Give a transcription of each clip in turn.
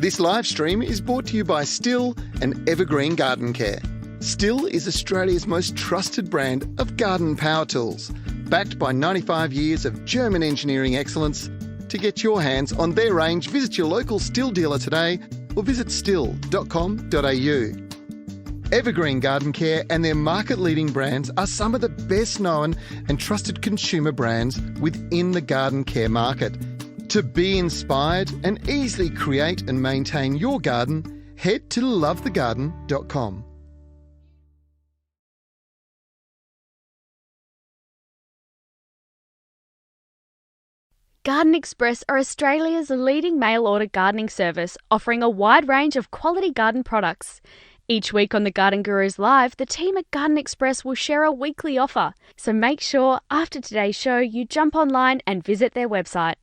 This live stream is brought to you by Still and Evergreen Garden Care. Still is Australia's most trusted brand of garden power tools, backed by 95 years of German engineering excellence. To get your hands on their range, visit your local Still dealer today or visit still.com.au. Evergreen Garden Care and their market-leading brands are some of the best known and trusted consumer brands within the garden care market. To be inspired and easily create and maintain your garden, head to lovethegarden.com. Garden Express are Australia's leading mail-order gardening service, offering a wide range of quality garden products. Each week on the Garden Gurus Live, the team at Garden Express will share a weekly offer. So make sure after today's show you jump online and visit their website.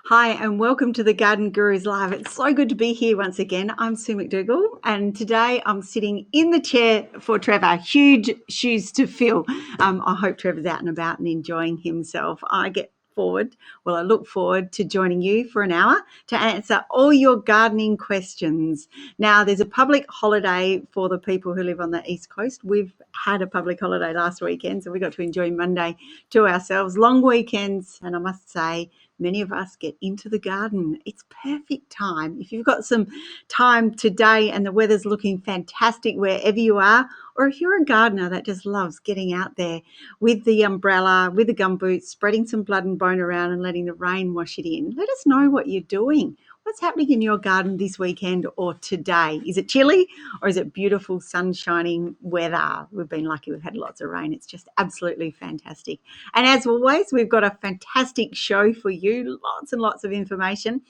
Hi and welcome to the Garden Gurus Live. It's so good to be here once again. I'm Sue McDougall and today I'm sitting in the chair for Trevor. Huge shoes to fill. I hope Trevor's out and about and enjoying himself. I look forward to joining you for an hour to answer all your gardening questions. Now, there's a public holiday for the people who live on the East Coast. We've had a public holiday last weekend, so we got to enjoy Monday to ourselves. Long weekends, and I must say, many of us get into the garden. It's perfect time. If you've got some time today and the weather's looking fantastic wherever you are, or if you're a gardener that just loves getting out there with the umbrella, with the gumboots, spreading some blood and bone around and letting the rain wash it in, let us know what you're doing. What's happening in your garden this weekend or today? Is it chilly or is it beautiful sun-shining weather? We've been lucky. We've had lots of rain. It's just absolutely fantastic. And as always, we've got a fantastic show for you, lots and lots of information.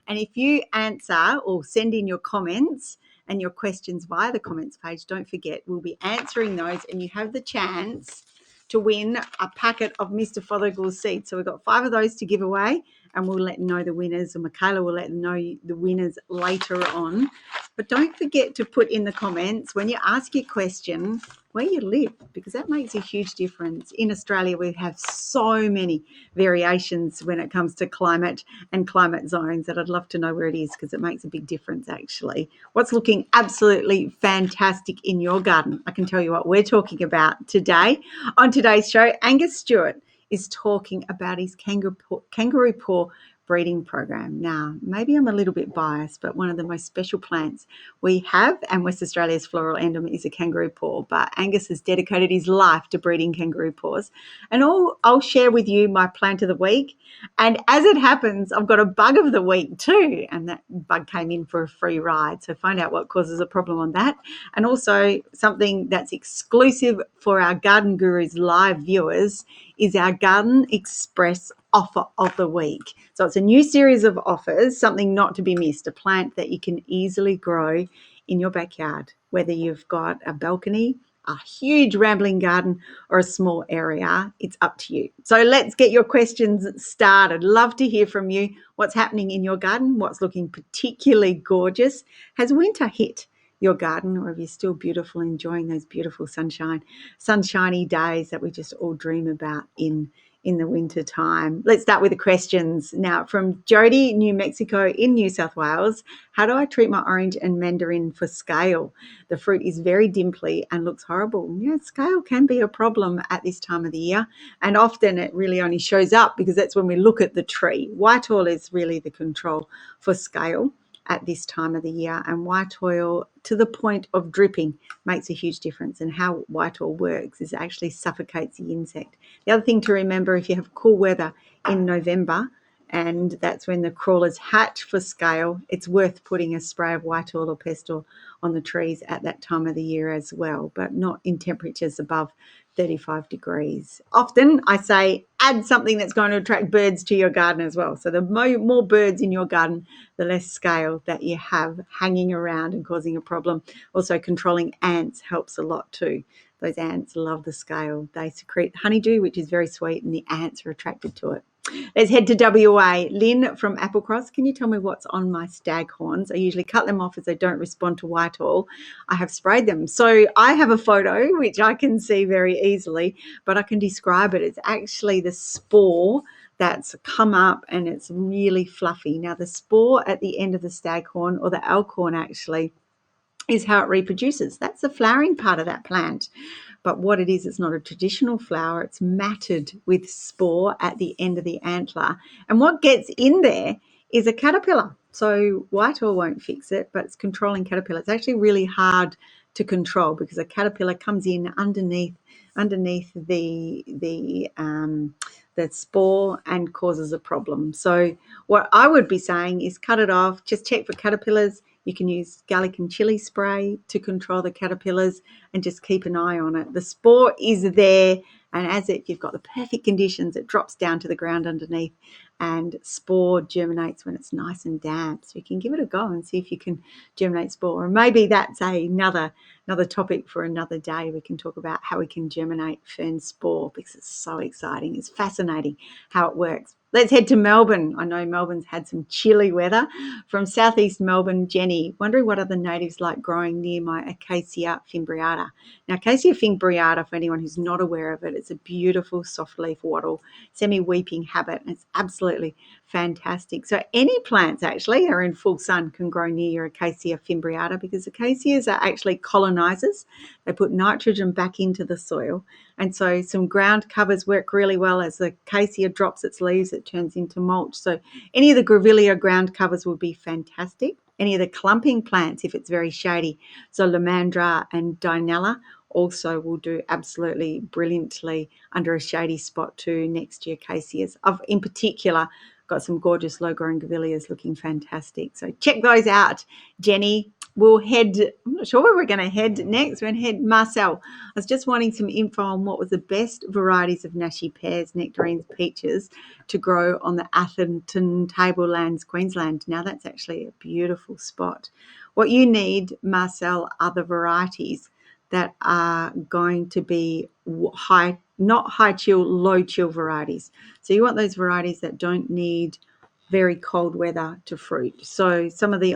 And if you answer or send in your comments and your questions via the comments page, don't forget, we'll be answering those and you have the chance to win a packet of Mr. Fothergill's seeds. So we've got 5 of those to give away and we'll let them know the winners, or Michaela will let them know the winners later on. But don't forget to put in the comments when you ask your question where you live, because that makes a huge difference. In Australia, we have so many variations when it comes to climate and climate zones that I'd love to know where it is, because it makes a big difference actually. What's looking absolutely fantastic in your garden? I can tell you what we're talking about today. On today's show, Angus Stewart is talking about his kangaroo paw breeding program. Now, maybe I'm a little bit biased, but one of the most special plants we have, and West Australia's floral emblem, is a kangaroo paw. But Angus has dedicated his life to breeding kangaroo paws. And I'll share with you my plant of the week. And as it happens, I've got a bug of the week too. And that bug came in for a free ride. So find out what causes a problem on that. And also something that's exclusive for our Garden Gurus Live viewers is our Garden Express offer of the week. So it's a new series of offers, something not to be missed, a plant that you can easily grow in your backyard, whether you've got a balcony, a huge rambling garden, or a small area. It's up to you. So let's get your questions started. Love to hear from you. What's happening in your garden? What's looking particularly gorgeous? Has winter hit your garden, or are you still beautiful, enjoying those beautiful sunshiny days that we just all dream about in the winter time? Let's start with the questions. Now, from Jody, New Mexico in New South Wales, how do I treat my orange and mandarin for scale? The fruit is very dimply and looks horrible. Yeah, scale can be a problem at this time of the year, and often it really only shows up because that's when we look at the tree. White oil is really the control for scale at this time of the year, and white oil to the point of dripping makes a huge difference. And how white oil works is it actually suffocates the insect. The other thing to remember, if you have cool weather in November, and that's when the crawlers hatch for scale, it's worth putting a spray of white oil or pestle on the trees at that time of the year as well, but not in temperatures above 35 degrees. Often I say add something that's going to attract birds to your garden as well. So the more birds in your garden, the less scale that you have hanging around and causing a problem. Also, controlling ants helps a lot too. Those ants love the scale. They secrete honeydew, which is very sweet, and the ants are attracted to it. Let's head to WA. Lynn from Applecross, can you tell me what's on my staghorns? I usually cut them off as they don't respond to Whitehall. I have sprayed them. So I have a photo, which I can see very easily, but I can describe it. It's actually the spore that's come up and it's really fluffy. Now, the spore at the end of the staghorn, or the elkhorn actually, is how it reproduces. That's the flowering part of that plant. But what it is, it's not a traditional flower. It's matted with spore at the end of the antler. And what gets in there is a caterpillar. So Whitehall won't fix it, but it's controlling caterpillar. It's actually really hard to control because a caterpillar comes in underneath the spore and causes a problem. So what I would be saying is cut it off, just check for caterpillars. You can use garlic and chili spray to control the caterpillars and just keep an eye on it. The spore is there, and as you've got the perfect conditions, it drops down to the ground underneath, and spore germinates when it's nice and damp. So you can give it a go and see if you can germinate spore. And maybe that's another topic for another day. We can talk about how we can germinate fern spore because it's so exciting. It's fascinating how it works. Let's head to Melbourne. I know Melbourne's had some chilly weather. From southeast Melbourne, Jenny, wondering what other natives like growing near my Acacia fimbriata. Now, Acacia fimbriata, for anyone who's not aware of it, it's a beautiful soft leaf wattle, semi-weeping habit, and it's absolutely fantastic. So any plants actually are in full sun can grow near your Acacia fimbriata because acacias are actually colonizers. They put nitrogen back into the soil. And so some ground covers work really well. As the acacia drops its leaves, it turns into mulch. So any of the grevillea ground covers would be fantastic. Any of the clumping plants, if it's very shady, so Lavender and Dinella also will do absolutely brilliantly under a shady spot too next to your acacias. I've, in particular, got some gorgeous low-growing grevilleas looking fantastic. So check those out, Jenny. We'll head, I'm not sure where we're going to head next. We're going to head Marcel. I was just wanting some info on what was the best varieties of Nashi pears, nectarines, peaches to grow on the Atherton Tablelands, Queensland. Now that's actually a beautiful spot. What you need, Marcel, are the varieties that are going to be high, not high chill, low chill varieties. So you want those varieties that don't need very cold weather to fruit. So some of the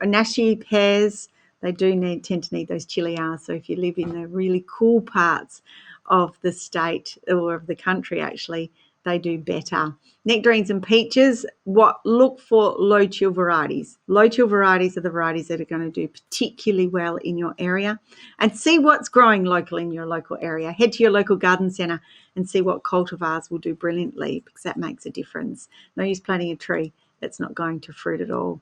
Nashi pears, they do tend to need those chilly hours. So if you live in the really cool parts of the state or of the country, actually, they do better. Nectarines and peaches, look for low chill varieties. Low chill varieties are the varieties that are going to do particularly well in your area. And see what's growing locally in your local area. Head to your local garden centre and see what cultivars will do brilliantly because that makes a difference. No use planting a tree that's not going to fruit at all.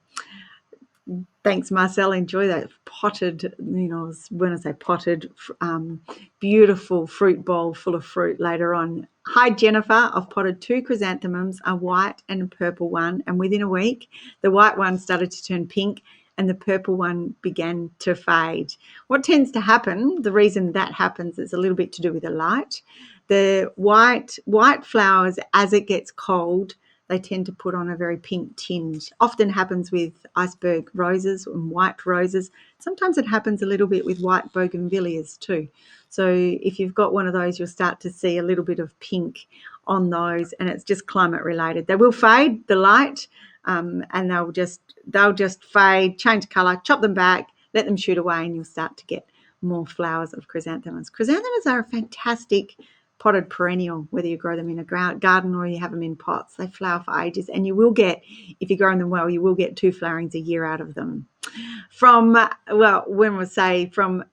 Thanks, Marcel. Enjoy that potted, when I say potted, beautiful fruit bowl full of fruit later on. Hi, Jennifer. I've potted 2 chrysanthemums, a white and a purple one, and within a week, the white one started to turn pink and the purple one began to fade. What tends to happen, the reason that happens is a little bit to do with the light. The white flowers, as it gets cold, they tend to put on a very pink tinge. Often happens with iceberg roses and white roses. Sometimes it happens a little bit with white bougainvilleas too. So if you've got one of those, you'll start to see a little bit of pink on those, and it's just climate related. They will fade the light, and they'll just fade, change colour, chop them back, let them shoot away, and you'll start to get more flowers of chrysanthemums. Chrysanthemums are a fantastic potted perennial, whether you grow them in a garden or you have them in pots. They flower for ages, and you will get, if you're growing them well, you will get 2 flowerings a year out of them. From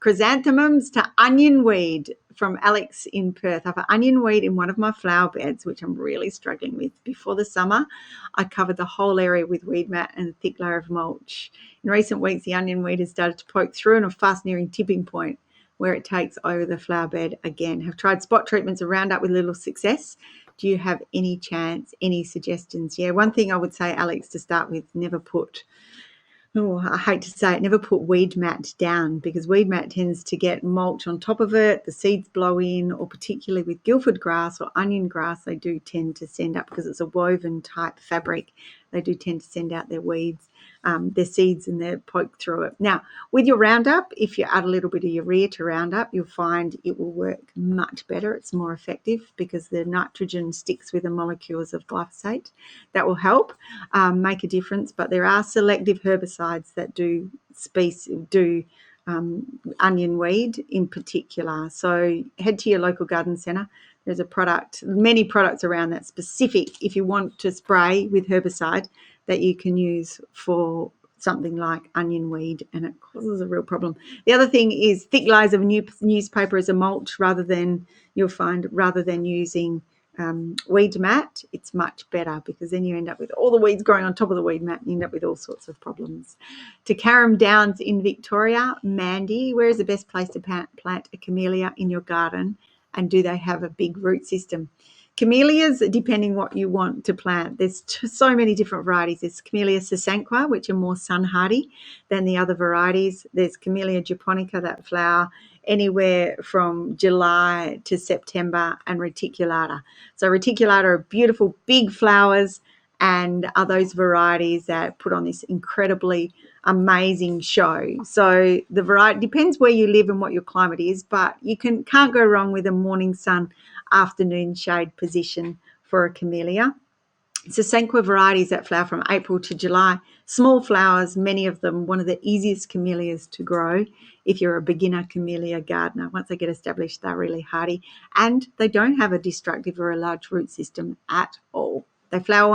chrysanthemums to onion weed, from Alex in Perth. I have onion weed in one of my flower beds, which I'm really struggling with. Before the summer, I covered the whole area with weed mat and a thick layer of mulch. In recent weeks, the onion weed has started to poke through and I'm fast nearing tipping point where it takes over the flower bed again. Have tried spot treatments and Roundup with little success. Do you have any suggestions? Yeah, one thing I would say, Alex, to start with, never put weed mat down, because weed mat tends to get mulch on top of it, the seeds blow in, or particularly with Guildford grass or onion grass, they do tend to send up, because it's a woven type fabric, they do tend to send out their weeds. their seeds and their poke through it. Now, with your Roundup, if you add a little bit of urea to Roundup, you'll find it will work much better. It's more effective because the nitrogen sticks with the molecules of glyphosate. That will help make a difference, but there are selective herbicides that do onion weed in particular. So head to your local garden centre. There's many products around that specific if you want to spray with herbicide that you can use for something like onion weed, and it causes a real problem. The other thing is thick layers of newspaper as a mulch rather than using weed mat. It's much better because then you end up with all the weeds growing on top of the weed mat and you end up with all sorts of problems. To Carrum Downs in Victoria, Mandy, where is the best place to plant a camellia in your garden, and do they have a big root system? Camellias, depending what you want to plant, there's so many different varieties. There's Camellia sasanqua, which are more sun hardy than the other varieties. There's Camellia japonica that flower anywhere from July to September, and reticulata. So reticulata are beautiful big flowers and are those varieties that put on this incredibly amazing show. So the variety depends where you live and what your climate is, but you can't go wrong with a morning sun, afternoon shade position for a camellia. Sasanqua varieties that flower from April to July, small flowers, many of them one of the easiest camellias to grow if you're a beginner camellia gardener. Once they get established, they're really hardy, and they don't have a destructive or a large root system at all. They grow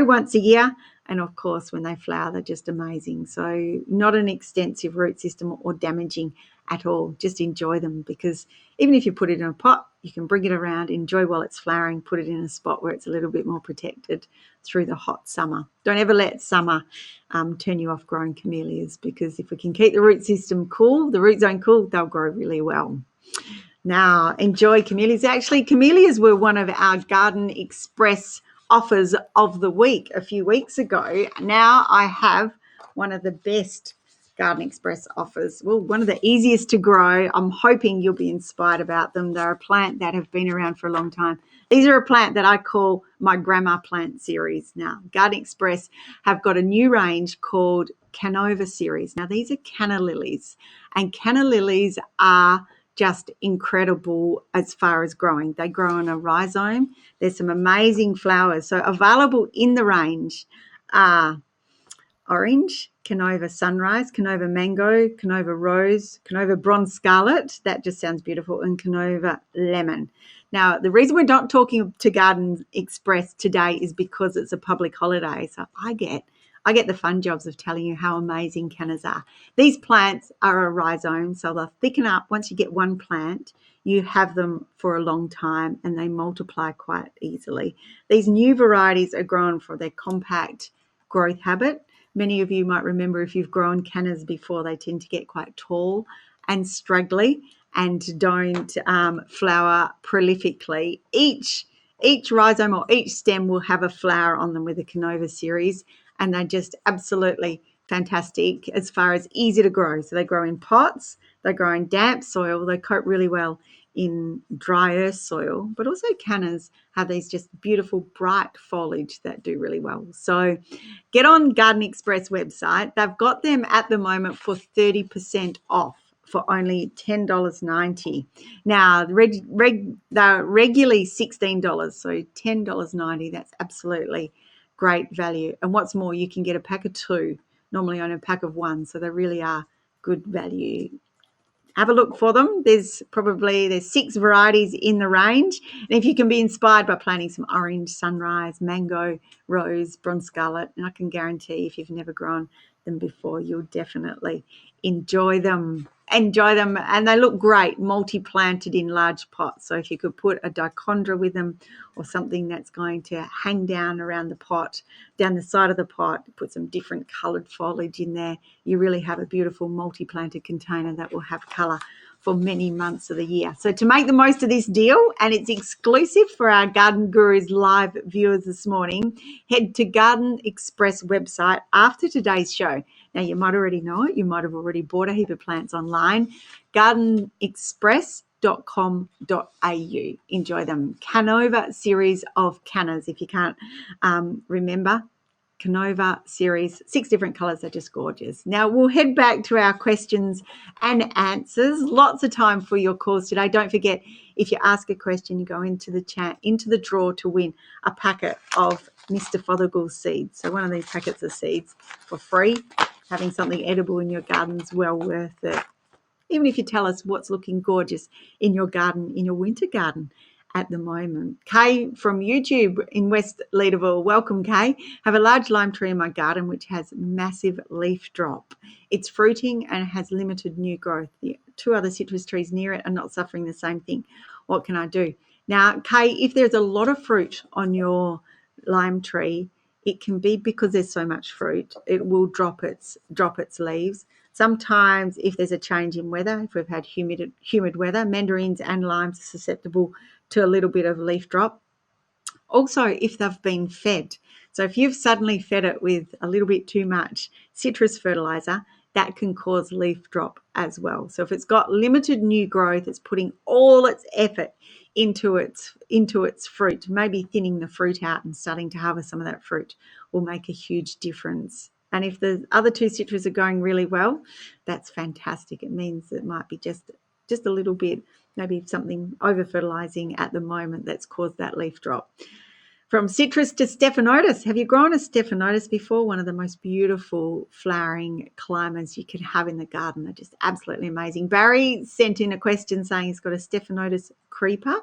once a year, and of course when they flower they're just amazing. So not an extensive root system or damaging at all. Just enjoy them, because even if you put it in a pot, you can bring it around, enjoy while it's flowering, put it in a spot where it's a little bit more protected through the hot summer. Don't ever let summer turn you off growing camellias, because if we can keep the root system cool, the root zone cool, they'll grow really well. Now, enjoy camellias. Actually, camellias were one of our Garden Express offers of the week a few weeks ago. Now I have one of the best Garden Express offers. Well, one of the easiest to grow. I'm hoping you'll be inspired about them. They're a plant that have been around for a long time. These are a plant that I call my grandma plant series. Now, Garden Express have got a new range called Canova series. Now, these are Canna Lilies, and Canna Lilies are just incredible as far as growing. They grow on a rhizome. There's some amazing flowers. So available in the range are orange, Canova sunrise, Canova mango, Canova rose, Canova bronze scarlet. That just sounds beautiful. And Canova lemon. Now, the reason we're not talking to Garden Express today is because it's a public holiday. So I get the fun jobs of telling you how amazing cannas are. These plants are a rhizome, so they'll thicken up. Once you get one plant, you have them for a long time and they multiply quite easily. These new varieties are grown for their compact growth habit. Many of you might remember, if you've grown cannas before, they tend to get quite tall and straggly and don't flower prolifically. Each rhizome or each stem will have a flower on them with the Canova series, and they're just absolutely fantastic as far as easy to grow. So they grow in pots, they grow in damp soil, they cope really well in dry earth soil, but also cannas have these just beautiful bright foliage that do really well. So get on Garden Express website. They've got them at the moment for 30% off for only $10.90. Now, they're regularly $16, so $10.90. That's absolutely great value. And what's more, you can get a pack of two, normally on a pack of one, so they really are good value. Have a look for them. There's 6 varieties in the range. And if you can be inspired by planting some orange, sunrise, mango, rose, bronze scarlet, and I can guarantee if you've never grown them before, you'll definitely enjoy them. And they look great multi-planted in large pots. So if you could put a dichondra with them or something that's going to hang down around the pot, down the side of the pot, put some different coloured foliage in there, you really have a beautiful multi-planted container that will have colour for many months of the year. So to make the most of this deal, and it's exclusive for our Garden Gurus live viewers this morning, head to Garden Express website after today's show. Now, you might already know it. You might have already bought a heap of plants online. gardenexpress.com.au. Enjoy them. Canova series of cannas, if you can't remember. Canova series, 6 different colours are just gorgeous. Now we'll head back to our questions and answers. Lots of time for your calls today. Don't forget, if you ask a question, you go into the chat, into the draw to win a packet of Mr. Fothergill's seeds. So one of these packets of seeds for free. Having something edible in your garden's well worth it. Even if you tell us what's looking gorgeous in your garden, in your winter garden at the moment. Kay from YouTube in West Leederville, welcome Kay. Have a large lime tree in my garden which has massive leaf drop. It's fruiting and has limited new growth. The 2 other citrus trees near it are not suffering the same thing. What can I do? Now, Kay, if there's a lot of fruit on your lime tree, it can be because there's so much fruit, it will drop its leaves. Sometimes if there's a change in weather, if we've had humid weather, mandarins and limes are susceptible to a little bit of leaf drop. Also, if they've been fed. So if you've suddenly fed it with a little bit too much citrus fertilizer, that can cause leaf drop as well. So if it's got limited new growth, it's putting all its effort into its fruit, maybe thinning the fruit out and starting to harvest some of that fruit will make a huge difference. And if the other 2 citrus are going really well, that's fantastic. It means it might be just a little bit, maybe something over fertilizing at the moment that's caused that leaf drop. From citrus to stephanotis. Have you grown a stephanotis before? One of the most beautiful flowering climbers you can have in the garden. They're just absolutely amazing. Barry sent in a question saying he's got a stephanotis creeper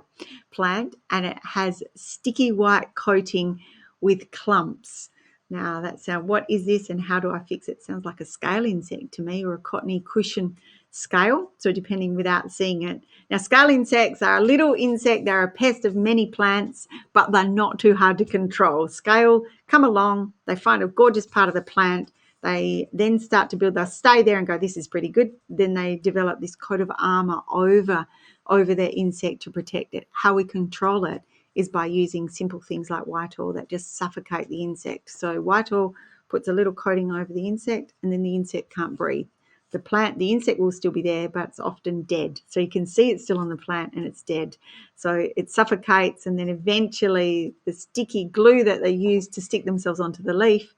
plant and it has sticky white coating with clumps. Now, what is this and how do I fix it? Sounds like a scale insect to me, or a cottony cushion scale, so depending without seeing it. Now, scale insects are a little insect. They're a pest of many plants, but they're not too hard to control. Scale come along, they find a gorgeous part of the plant, they then start to build, they'll stay there and go, this is pretty good. Then they develop this coat of armour over their insect to protect it. How we control it is by using simple things like white oil that just suffocate the insect. So white oil puts a little coating over the insect and then the insect can't breathe. The insect will still be there, but it's often dead. So you can see it's still on the plant and it's dead. So it suffocates, and then eventually the sticky glue that they use to stick themselves onto the leaf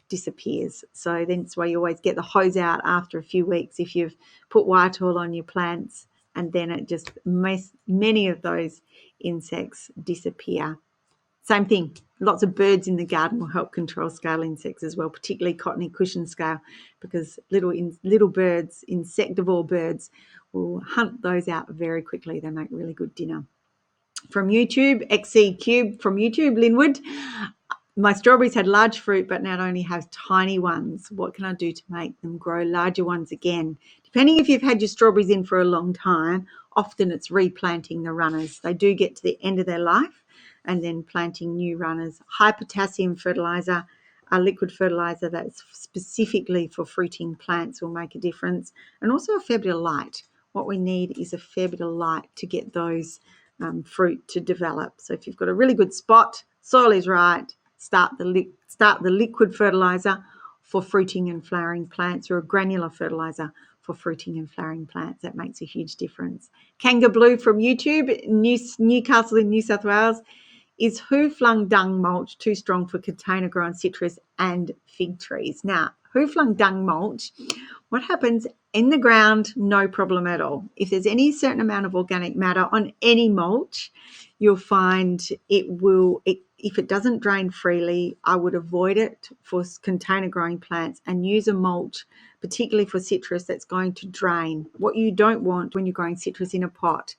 disappears. So then it's why you always get the hose out after a few weeks if you've put white oil on your plants, and then it just many of those insects disappear. Same thing, lots of birds in the garden will help control scale insects as well, particularly cottony cushion scale, because little birds, insectivore birds, will hunt those out very quickly. They make really good dinner. From YouTube, XC Cube from YouTube, Linwood. My strawberries had large fruit, but now it only has tiny ones. What can I do to make them grow larger ones again? Depending if you've had your strawberries in for a long time, often it's replanting the runners. They do get to the end of their life and then planting new runners. High potassium fertilizer, a liquid fertilizer that's specifically for fruiting plants, will make a difference. And also a fair bit of light. What we need is a fair bit of light to get those fruit to develop. So if you've got a really good spot, soil is right, start the liquid fertilizer for fruiting and flowering plants, or a granular fertilizer for fruiting and flowering plants. That makes a huge difference. Kanga Blue from YouTube, Newcastle in New South Wales. Is who-flung dung mulch too strong for container-grown citrus and fig trees? Now, who-flung dung mulch, what happens in the ground, no problem at all. If there's any certain amount of organic matter on any mulch, you'll find if it doesn't drain freely, I would avoid it for container-growing plants and use a mulch, particularly for citrus, that's going to drain. What you don't want when you're growing citrus in a pot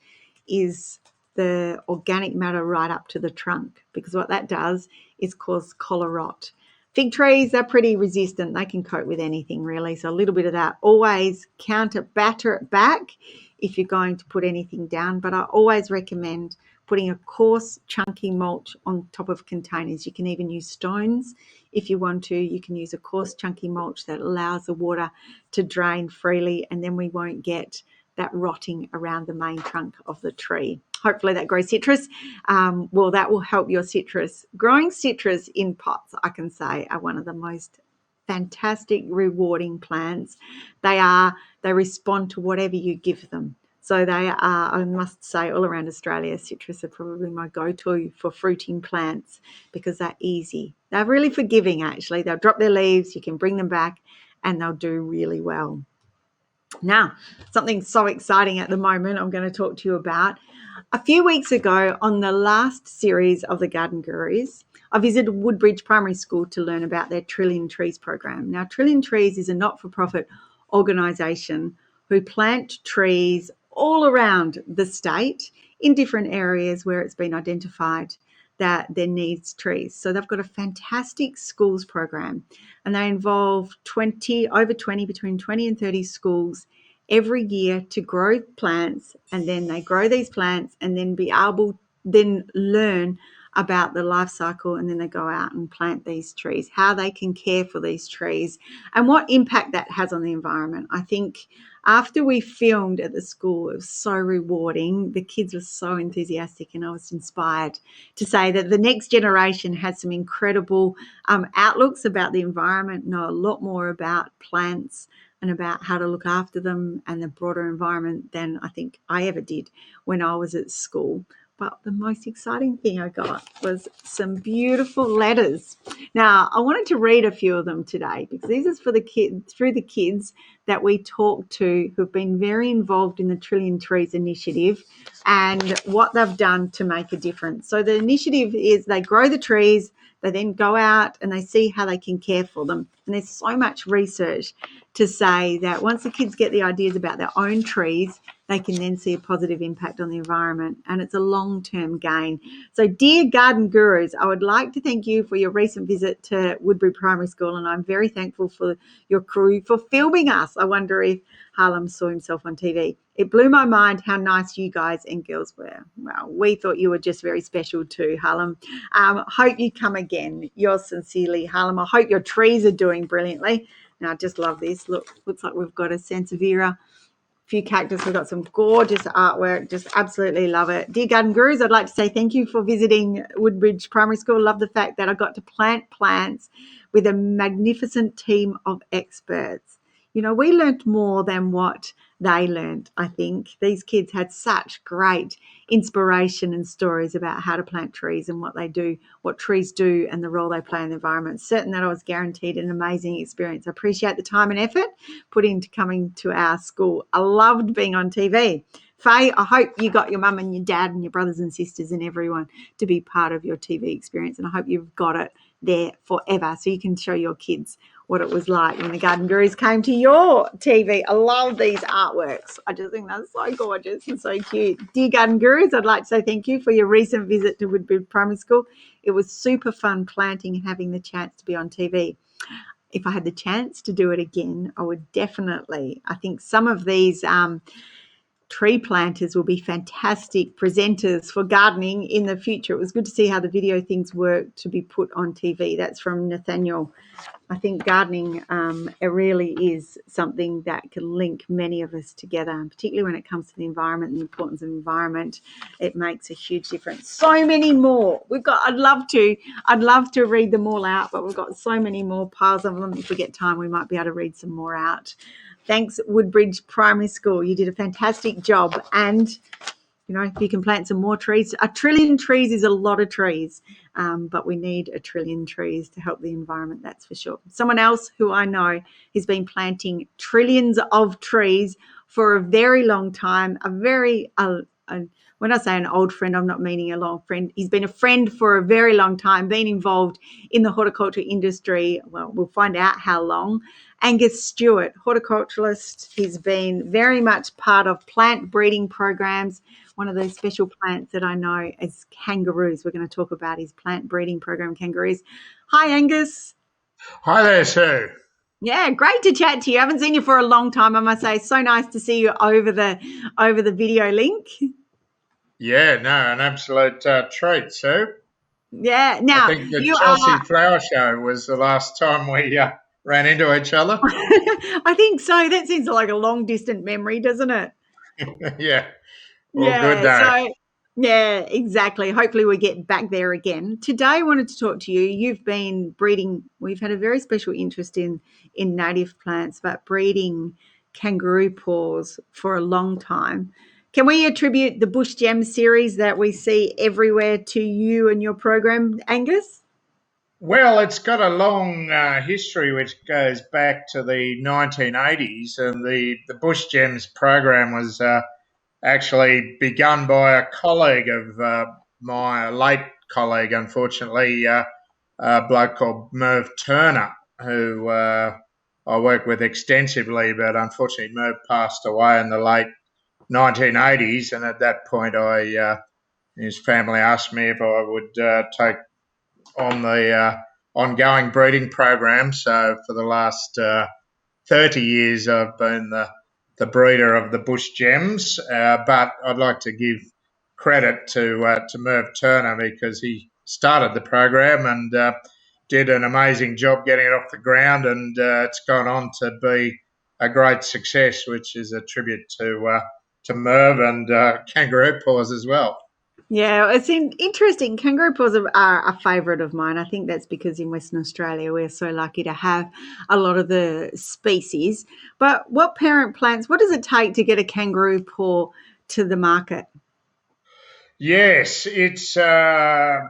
is the organic matter right up to the trunk, because what that does is cause collar rot. Fig trees, they're pretty resistant. They can cope with anything really. So a little bit of that. Always batter it back if you're going to put anything down. But I always recommend putting a coarse, chunky mulch on top of containers. You can even use stones if you want to. You can use a coarse, chunky mulch that allows the water to drain freely, and then we won't get that rotting around the main trunk of the tree. Hopefully that grows citrus. Well, that will help your citrus. Growing citrus in pots, I can say, are one of the most fantastic, rewarding plants. They respond to whatever you give them. So they are, I must say, all around Australia, citrus are probably my go-to for fruiting plants because they're easy. They're really forgiving, actually. They'll drop their leaves, you can bring them back, and they'll do really well. Now, something so exciting at the moment I'm going to talk to you about. A few weeks ago, on the last series of the Garden Gurus, I visited Woodbridge Primary School to learn about their Trillion Trees program. Now, Trillion Trees is a not-for-profit organisation who plant trees all around the state in different areas where it's been identified that there needs trees. So they've got a fantastic schools program, and they involve between 20 and 30 schools every year to grow plants, and then they grow these plants and then learn about the life cycle, and then they go out and plant these trees, how they can care for these trees and what impact that has on the environment. I think after we filmed at the school, it was so rewarding. The kids were so enthusiastic, and I was inspired to say that the next generation has some incredible outlooks about the environment, know a lot more about plants and about how to look after them and the broader environment than I think I ever did when I was at school. But the most exciting thing I got was some beautiful letters. Now, I wanted to read a few of them today because these are for the kids, through the kids that we talked to who've been very involved in the Trillion Trees initiative and what they've done to make a difference. So the initiative is they grow the trees, they then go out and they see how they can care for them. And there's so much research to say that once the kids get the ideas about their own trees, they can then see a positive impact on the environment, and it's a long-term gain. So, dear Garden Gurus, I would like to thank you for your recent visit to Woodbury Primary School, and I'm very thankful for your crew for filming us. I wonder if Harlem saw himself on TV. It blew my mind how nice you guys and girls were. Well, we thought you were just very special too, Harlem. Hope you come again. Yours sincerely, Harlem. I hope your trees are doing brilliantly. Now, I just love this. Look, looks like we've got a Sansevieria, few cactus. We've got some gorgeous artwork. Just absolutely love it. Dear Garden Gurus, I'd like to say thank you for visiting Woodbridge Primary School. Love the fact that I got to plant plants with a magnificent team of experts. You know, we learnt more than what they learnt, I think. These kids had such great inspiration and stories about how to plant trees and what they do, what trees do and the role they play in the environment. Certain that I was guaranteed an amazing experience. I appreciate the time and effort put into coming to our school. I loved being on TV. Faye, I hope you got your mum and your dad and your brothers and sisters and everyone to be part of your TV experience, and I hope you've got it there forever so you can show your kids what it was like when the Garden Gurus came to your TV. I love these artworks. I just think that's so gorgeous and so cute. Dear Garden Gurus, I'd like to say thank you for your recent visit to Woodbridge Primary School. It was super fun planting and having the chance to be on TV. If I had the chance to do it again, I would definitely. I think some of these tree planters will be fantastic presenters for gardening in the future. It was good to see how the video things work to be put on TV. That's from Nathaniel. I think gardening, it really is something that can link many of us together, and particularly when it comes to the environment and the importance of the environment, it makes a huge difference. So many more. I'd love to read them all out, but we've got so many more piles of them. If we get time, we might be able to read some more out. Thanks, Woodbridge Primary School. You did a fantastic job. And, you know, if you can plant some more trees. 1 trillion trees is a lot of trees, but we need 1 trillion trees to help the environment, that's for sure. Someone else who I know has been planting trillions of trees for a very long time, when I say an old friend, I'm not meaning a long friend. He's been a friend for a very long time, been involved in the horticulture industry. Well, we'll find out how long. Angus Stewart, horticulturist. He's been very much part of plant breeding programs. One of those special plants that I know is kangaroos. We're going to talk about his plant breeding program, kangaroos. Hi, Angus. Hi there, Sue. Yeah, great to chat to you. I haven't seen you for a long time, I must say. So nice to see you over the video link. Yeah, no, an absolute treat, Sue. Yeah. Now, I think the Chelsea Flower Show was the last time we ran into each other. I think so. That seems like a long distant memory, doesn't it? Yeah. Well, good day. So, yeah, exactly. Hopefully we get back there again. Today I wanted to talk to you. You've been breeding. We've had a very special interest in native plants, but breeding kangaroo paws for a long time. Can we attribute the Bush Gem series that we see everywhere to you and your program, Angus? Well, it's got a long history which goes back to the 1980s, and the Bush Gems program was actually begun by a colleague of my late colleague, unfortunately, a bloke called Merv Turner, who I worked with extensively, but unfortunately Merv passed away in the late 1980s, and at that point his family asked me if I would take on the ongoing breeding program. So for the last 30 years I've been the breeder of the Bush Gems, but I'd like to give credit to Merv Turner, because he started the program and did an amazing job getting it off the ground, and it's gone on to be a great success, which is a tribute to Merv and Kangaroo Paws as well. Yeah, it's interesting. Kangaroo paws are a favourite of mine. I think that's because in Western Australia we're so lucky to have a lot of the species. But what does it take to get a kangaroo paw to the market? Yes, it's a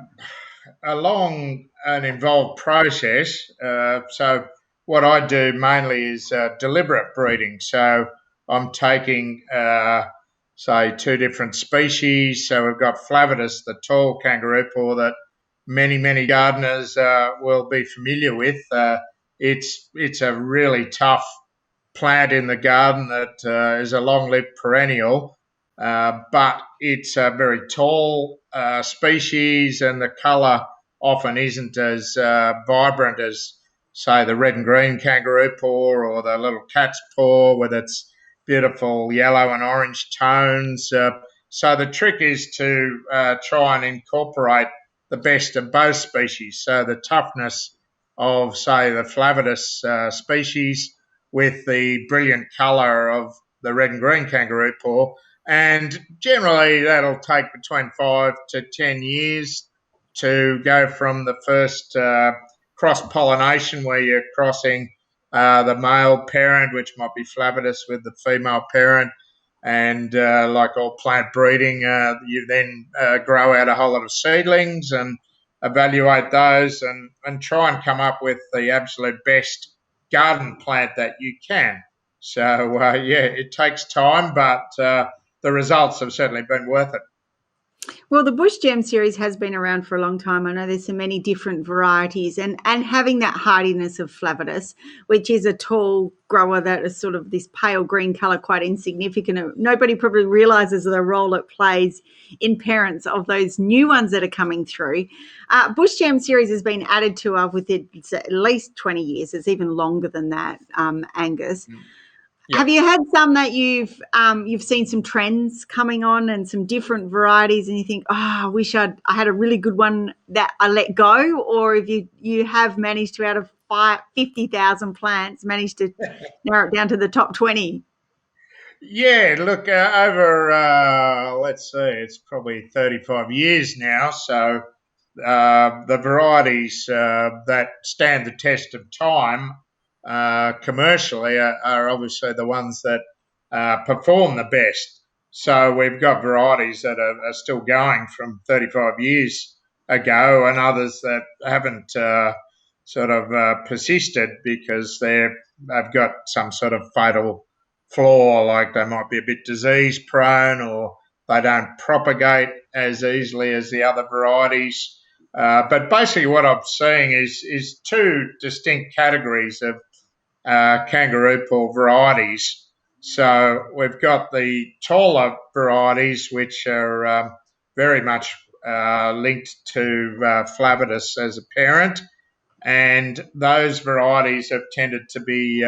long and involved process. So what I do mainly is deliberate breeding. So I'm taking, say, two different species. So we've got Flavidus, the tall kangaroo paw that many gardeners will be familiar with. It's a really tough plant in the garden that is a long-lived perennial, but it's a very tall species, and the colour often isn't as vibrant as, say, the red and green kangaroo paw or the little cat's paw with its beautiful yellow and orange tones. So the trick is to try and incorporate the best of both species. So the toughness of, say, the Flavidus species with the brilliant colour of the red and green kangaroo paw. And generally that'll take between 5 to 10 years to go from the first cross-pollination, where you're crossing the male parent, which might be Flavidus, with the female parent. And like all plant breeding, you then grow out a whole lot of seedlings and evaluate those and try and come up with the absolute best garden plant that you can. So, it takes time, but the results have certainly been worth it. Well, the Bush Gem series has been around for a long time. I know there's so many different varieties, and having that hardiness of Flavidus, which is a tall grower that is sort of this pale green colour, quite insignificant. Nobody probably realises the role it plays in parents of those new ones that are coming through. Bush Gem series has been added to with it at least 20 years. It's even longer than that, Angus. Yep. Have you had some that you've seen some trends coming on and some different varieties, and you think, I wish I had a really good one that I let go? Or if you have managed to, out of 50,000 plants, managed to narrow it down to the top 20? Yeah, look, over, let's see, it's probably 35 years now. So the varieties that stand the test of time commercially are obviously the ones that perform the best. So we've got varieties that are still going from 35 years ago, and others that haven't persisted because they've got some sort of fatal flaw, like they might be a bit disease prone, or they don't propagate as easily as the other varieties. But basically what I'm seeing is two distinct categories of kangaroo paw varieties. So we've got the taller varieties, which are very much linked to Flavidus as a parent, and those varieties have tended to be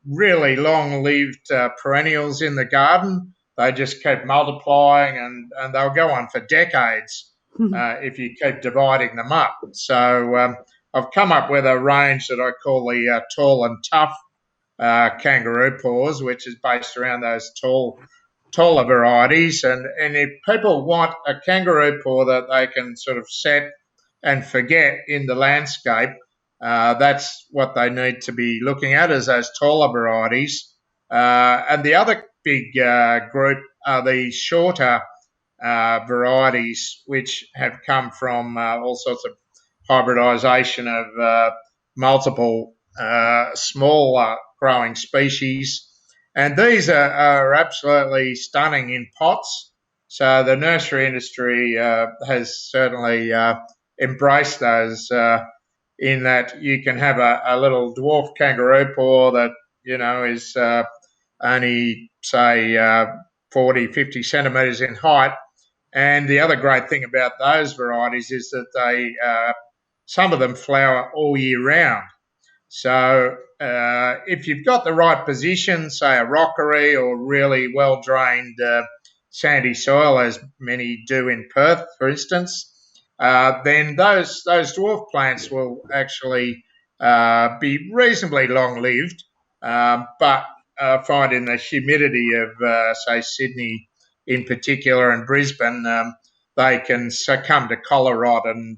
really long-lived perennials in the garden. They just keep multiplying, and they'll go on for decades if you keep dividing them up. So I've come up with a range that I call the tall and tough kangaroo paws, which is based around those taller varieties. And if people want a kangaroo paw that they can sort of set and forget in the landscape, that's what they need to be looking at, is those taller varieties. And the other big group are the shorter varieties, which have come from all sorts of hybridisation of multiple smaller growing species. And these are absolutely stunning in pots. So the nursery industry has certainly embraced those in that you can have a little dwarf kangaroo paw that, is only, say, 40, 50 centimetres in height. And the other great thing about those varieties is that they, some of them flower all year round. So if you've got the right position, say a rockery or really well-drained sandy soil, as many do in Perth, for instance, then those dwarf plants will actually be reasonably long-lived, but I find in the humidity of, say, Sydney in particular and Brisbane, they can succumb to colour rot and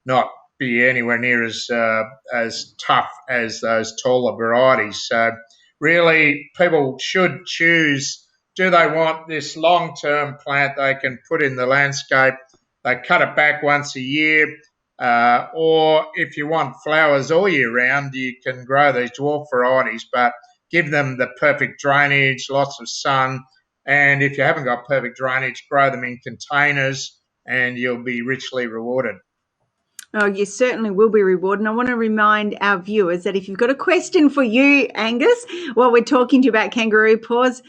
not be anywhere near as tough as those taller varieties. So really people should choose, do they want this long-term plant they can put in the landscape, they cut it back once a year, or if you want flowers all year round, you can grow these dwarf varieties, but give them the perfect drainage, lots of sun, and if you haven't got perfect drainage, grow them in containers and you'll be richly rewarded. Oh, you certainly will be rewarded. And I want to remind our viewers that if you've got a question for you, Angus, while we're talking to you about kangaroo paws,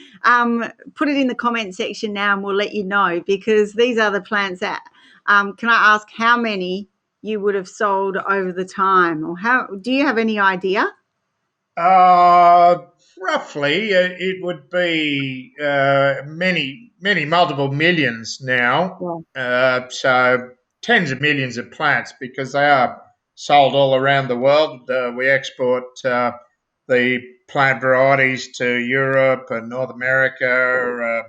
put it in the comment section now and we'll let you know, because these are the plants that, can I ask how many you would have sold over the time, or how, do you have any idea? Roughly, it would be many multiple millions now. Yeah. So tens of millions of plants, because they are sold all around the world. We export the plant varieties to Europe and North America,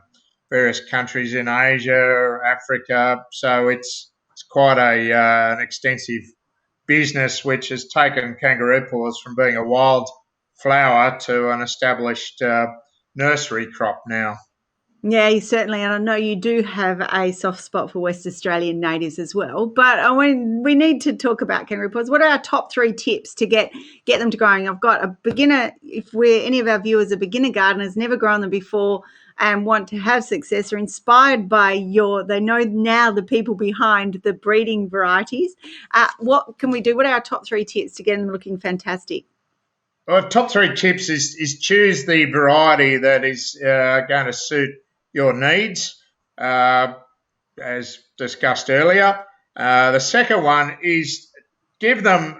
various countries in Asia, Africa. So it's quite an extensive business, which has taken kangaroo paws from being a wild flower to an established nursery crop now. Yeah, certainly, and I know you do have a soft spot for West Australian natives as well. But we need to talk about kangaroo paws. What are our top 3 tips to get them to growing? I've got a beginner. If any of our viewers are beginner gardeners, never grown them before, and want to have success, or inspired by they know now the people behind the breeding varieties. What can we do? What are our top 3 tips to get them looking fantastic? Well, top 3 tips is choose the variety that is going to suit your needs, as discussed earlier. The second one is give them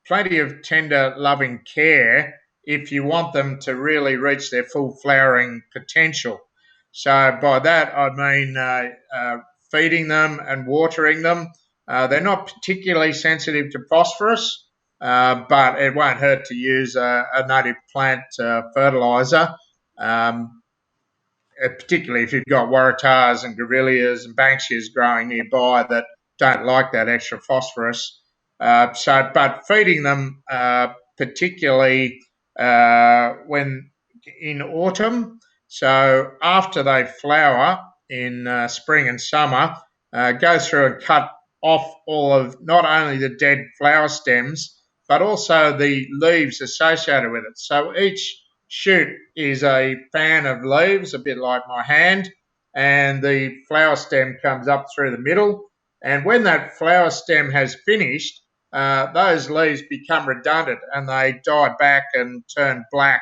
plenty of tender, loving care if you want them to really reach their full flowering potential. So by that I mean feeding them and watering them. They're not particularly sensitive to phosphorus, but it won't hurt to use a native plant fertilizer. Particularly if you've got waratahs and grevilleas and banksias growing nearby that don't like that extra phosphorus. But feeding them particularly when in autumn, so after they flower in spring and summer, go through and cut off all of not only the dead flower stems, but also the leaves associated with it. So each shoot is a fan of leaves, a bit like my hand, and the flower stem comes up through the middle. And when that flower stem has finished, those leaves become redundant and they die back and turn black.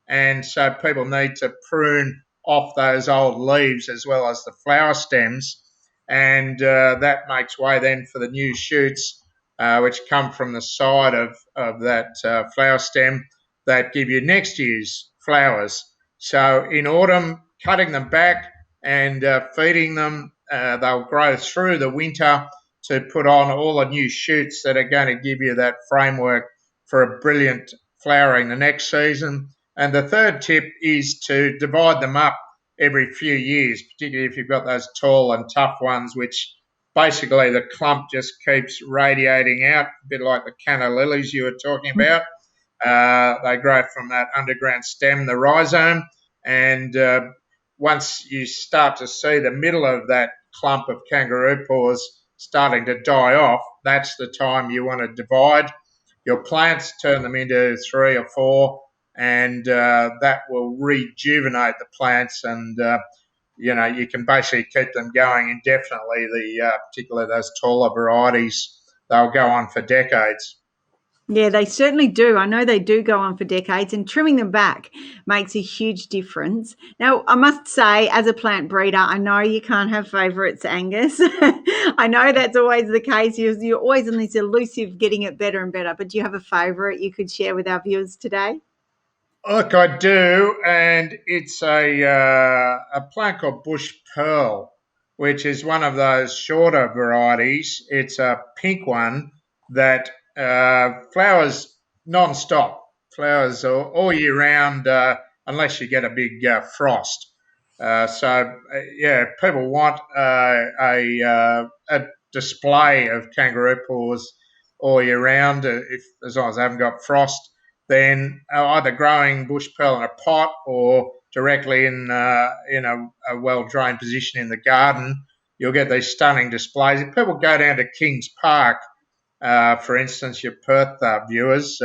And so people need to prune off those old leaves as well as the flower stems. And that makes way then for the new shoots, which come from the side of that flower stem, that give you next year's flowers. So in autumn, cutting them back and feeding them, they'll grow through the winter to put on all the new shoots that are going to give you that framework for a brilliant flowering the next season. And the third tip is to divide them up every few years, particularly if you've got those tall and tough ones, which basically the clump just keeps radiating out, a bit like the Canna Lilies you were talking about. They grow from that underground stem, the rhizome, And once you start to see the middle of that clump of kangaroo paws starting to die off, that's the time you want to divide your plants, turn them into 3 or 4, and that will rejuvenate the plants, and you can basically keep them going indefinitely. Particularly those taller varieties, they'll go on for decades. Yeah, they certainly do. I know they do go on for decades, and trimming them back makes a huge difference. Now, I must say, as a plant breeder, I know you can't have favourites, Angus. I know that's always the case. You're always on this elusive getting it better and better, but do you have a favourite you could share with our viewers today? Look, I do, and it's a plant called bush pearl, which is one of those shorter varieties. It's a pink one that flowers non-stop, flowers all year round, unless you get a big frost. People want a display of kangaroo paws all year round, as long as they haven't got frost. Then either growing bush pearl in a pot or directly in a well-drained position in the garden, you'll get these stunning displays. If people go down to Kings Park, for instance, your Perth viewers,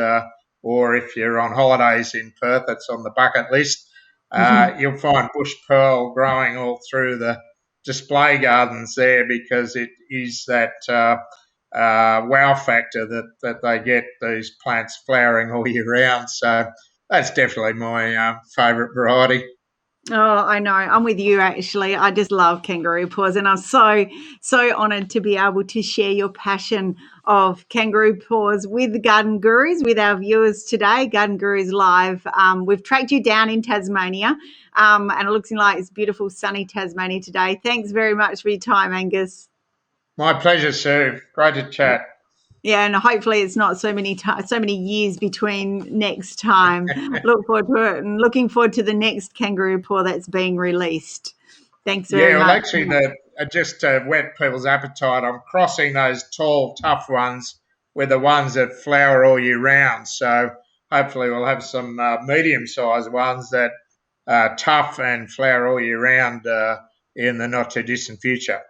or if you're on holidays in Perth, it's on the bucket list, you'll find bush pearl growing all through the display gardens there, because it is that wow factor that they get these plants flowering all year round. So that's definitely my favourite variety. Oh, I know. I'm with you, actually. I just love kangaroo paws, and I'm so honoured to be able to share your passion of kangaroo paws with the Garden Gurus, with our viewers today. Garden Gurus Live. We've tracked you down in Tasmania, and it looks like it's beautiful, sunny Tasmania today. Thanks very much for your time, Angus. My pleasure, Sue. Great to chat. Yeah, and hopefully it's not so many years between next time. Look forward to it, and looking forward to the next kangaroo paw that's being released. Thanks very much. Actually, just to whet people's appetite, I'm crossing those tall, tough ones with the ones that flower all year round. So hopefully we'll have some medium-sized ones that are tough and flower all year round in the not-too-distant future.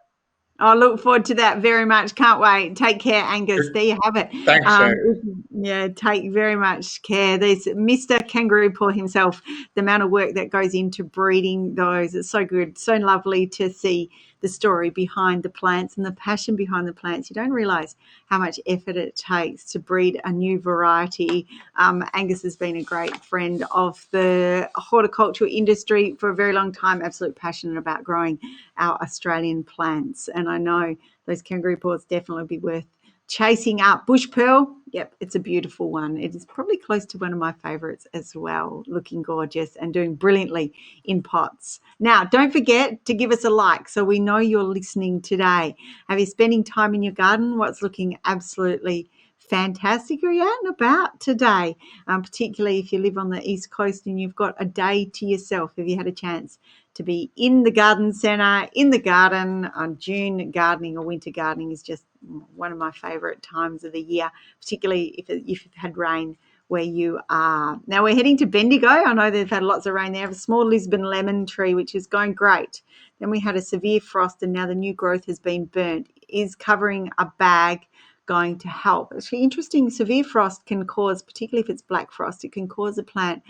I look forward to that very much. Can't wait. Take care, Angus. There you have it. Thanks, Sue. Yeah, take very much care. There's Mr. Kangaroo Paw himself, the amount of work that goes into breeding those. It's so good, so lovely to see the story behind the plants and the passion behind the plants. You don't realise how much effort it takes to breed a new variety. Angus has been a great friend of the horticultural industry for a very long time, absolutely passionate about growing our Australian plants. And I know those kangaroo paws definitely be worth chasing up. Bush pearl, yep, it's a beautiful one. It is probably close to one of my favourites as well, looking gorgeous and doing brilliantly in pots. Now, don't forget to give us a like so we know you're listening today. Have you spending time in your garden? What's looking absolutely fantastic? Are you out and about today? Particularly if you live on the East Coast and you've got a day to yourself. Have you had a chance to be in the garden centre, in the garden? June gardening or winter gardening is just one of my favourite times of the year, particularly if you've had rain where you are. Now we're heading to Bendigo. I know they've had lots of rain there. I have a small Lisbon lemon tree, which is going great. Then we had a severe frost, and now the new growth has been burnt. Is covering a bag going to help? It's really interesting. Severe frost can cause, particularly if it's black frost, it can cause a plant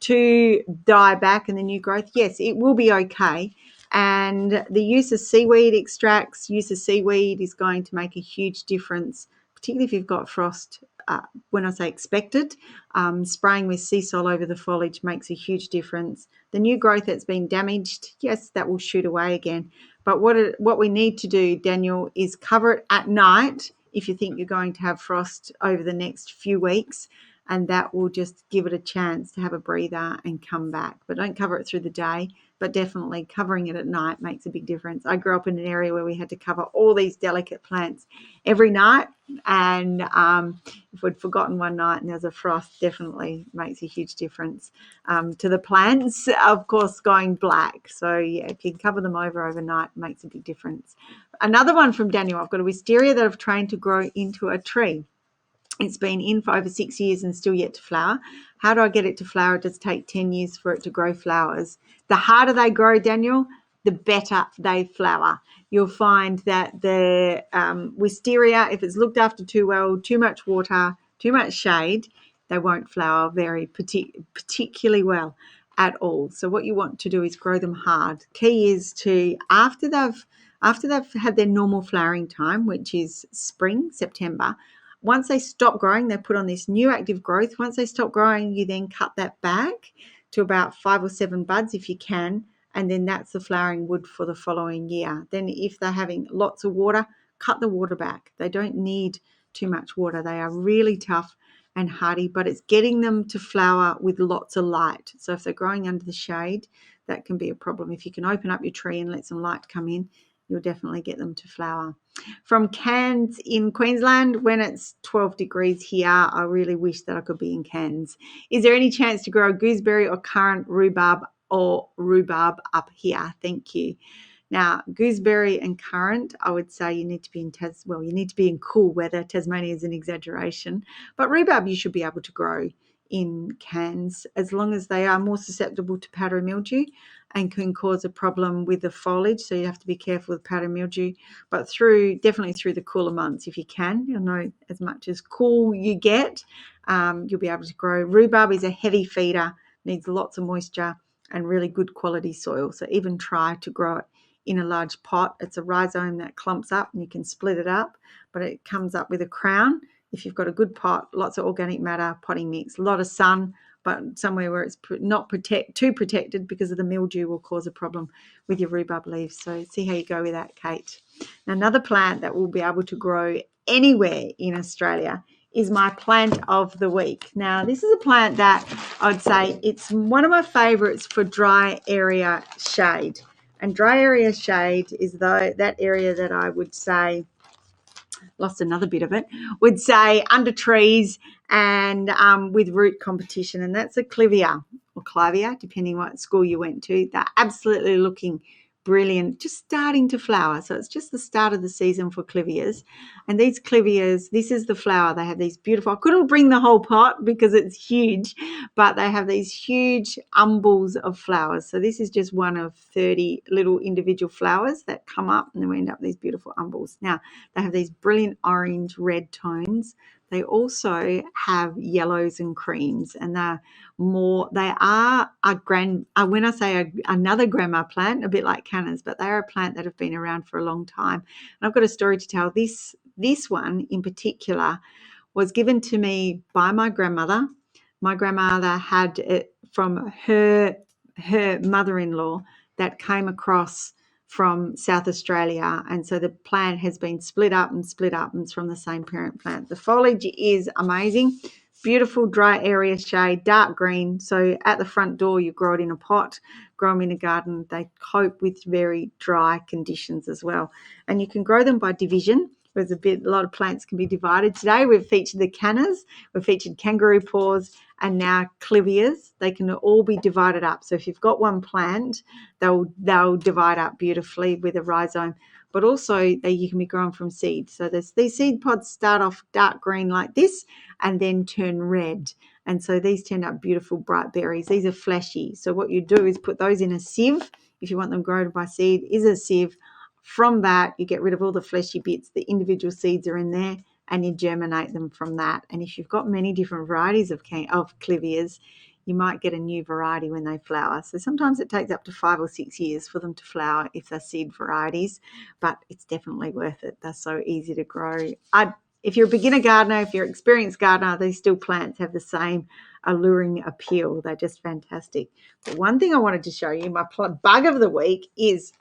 to die back and the new growth. Yes, it will be okay. And the use of seaweed extracts, use of seaweed is going to make a huge difference, particularly if you've got frost. When I say expected, spraying with sea salt over the foliage makes a huge difference. The new growth that's been damaged, yes, that will shoot away again. But what we need to do, Daniel, is cover it at night if you think you're going to have frost over the next few weeks, and that will just give it a chance to have a breather and come back. But don't cover it through the day, but definitely covering it at night makes a big difference. I grew up in an area where we had to cover all these delicate plants every night, and if we'd forgotten one night and there's a frost, definitely makes a huge difference to the plants, of course, going black. So yeah, if you cover them overnight, it makes a big difference. Another one from Daniel, I've got a wisteria that I've trained to grow into a tree. It's been in for over 6 years and still yet to flower. How do I get it to flower? It does take 10 years for it to grow flowers. The harder they grow, Daniel, the better they flower. You'll find that the wisteria, if it's looked after too well, too much water, too much shade, they won't flower very particularly well at all. So what you want to do is grow them hard. Key is to, after they've had their normal flowering time, which is spring, September, once they stop growing, they put on this new active growth. Once they stop growing, you then cut that back to about 5 or 7 buds if you can, and then that's the flowering wood for the following year. Then if they're having lots of water, cut the water back. They don't need too much water. They are really tough and hardy, but it's getting them to flower with lots of light. So if they're growing under the shade, that can be a problem. If you can open up your tree and let some light come in, you'll definitely get them to flower. From Cairns in Queensland, when it's 12 degrees here, I really wish that I could be in Cairns. Is there any chance to grow a gooseberry or currant rhubarb up here? Thank you. Now, gooseberry and currant, I would say you need to be in cool weather. Tasmania is an exaggeration. But rhubarb you should be able to grow in Cairns as long as they are more susceptible to powdery mildew and can cause a problem with the foliage. So you have to be careful with powdery mildew. But definitely through the cooler months, if you can, you'll know as much as cool you get, you'll be able to grow. Rhubarb is a heavy feeder, needs lots of moisture and really good quality soil. So even try to grow it in a large pot. It's a rhizome that clumps up and you can split it up, but it comes up with a crown. If you've got a good pot, lots of organic matter, potting mix, a lot of sun, but somewhere where it's not too protected because of the mildew will cause a problem with your rhubarb leaves. So see how you go with that, Kate. Now, another plant that will be able to grow anywhere in Australia is my plant of the week. Now, this is a plant that I'd say it's one of my favourites for dry area shade. And dry area shade is that area that I would say, lost another bit of it, would say under trees and with root competition, and that's a clivia or clavia, depending what school you went to. They're absolutely looking brilliant, just starting to flower. So it's just the start of the season for clivias. And these clivias, this is the flower. They have these beautiful, I couldn't bring the whole pot because it's huge, but they have these huge umbels of flowers. So this is just one of 30 little individual flowers that come up and then we end up with these beautiful umbels. Now, they have these brilliant orange, red tones. They also have yellows and creams, and when I say another grandma plant, a bit like cannas, but they're a plant that have been around for a long time. And I've got a story to tell. This one in particular was given to me by my grandmother. My grandmother had it from her mother-in-law that came across from South Australia, and so the plant has been split up and it's from the same parent plant. The foliage is amazing, beautiful dry area shade, dark green. So at the front door you grow it in a pot, grow them in a garden. They cope with very dry conditions as well, and you can grow them by division. There's a lot of plants can be divided. Today we've featured the cannas, we've featured kangaroo paws, and now clivias. They can all be divided up. So if you've got one plant, they'll divide up beautifully with a rhizome. But also you can be grown from seed. So these seed pods start off dark green like this and then turn red. And so these turn up beautiful bright berries. These are fleshy. So what you do is put those in a sieve. If you want them grown by seed, is a sieve. From that, you get rid of all the fleshy bits. The individual seeds are in there and you germinate them from that. And if you've got many different varieties of clivias, you might get a new variety when they flower. So sometimes it takes up to 5 or 6 years for them to flower if they're seed varieties, but it's definitely worth it. They're so easy to grow. If you're a beginner gardener, if you're an experienced gardener, these still plants have the same alluring appeal. They're just fantastic. But one thing I wanted to show you, my bug of the week, is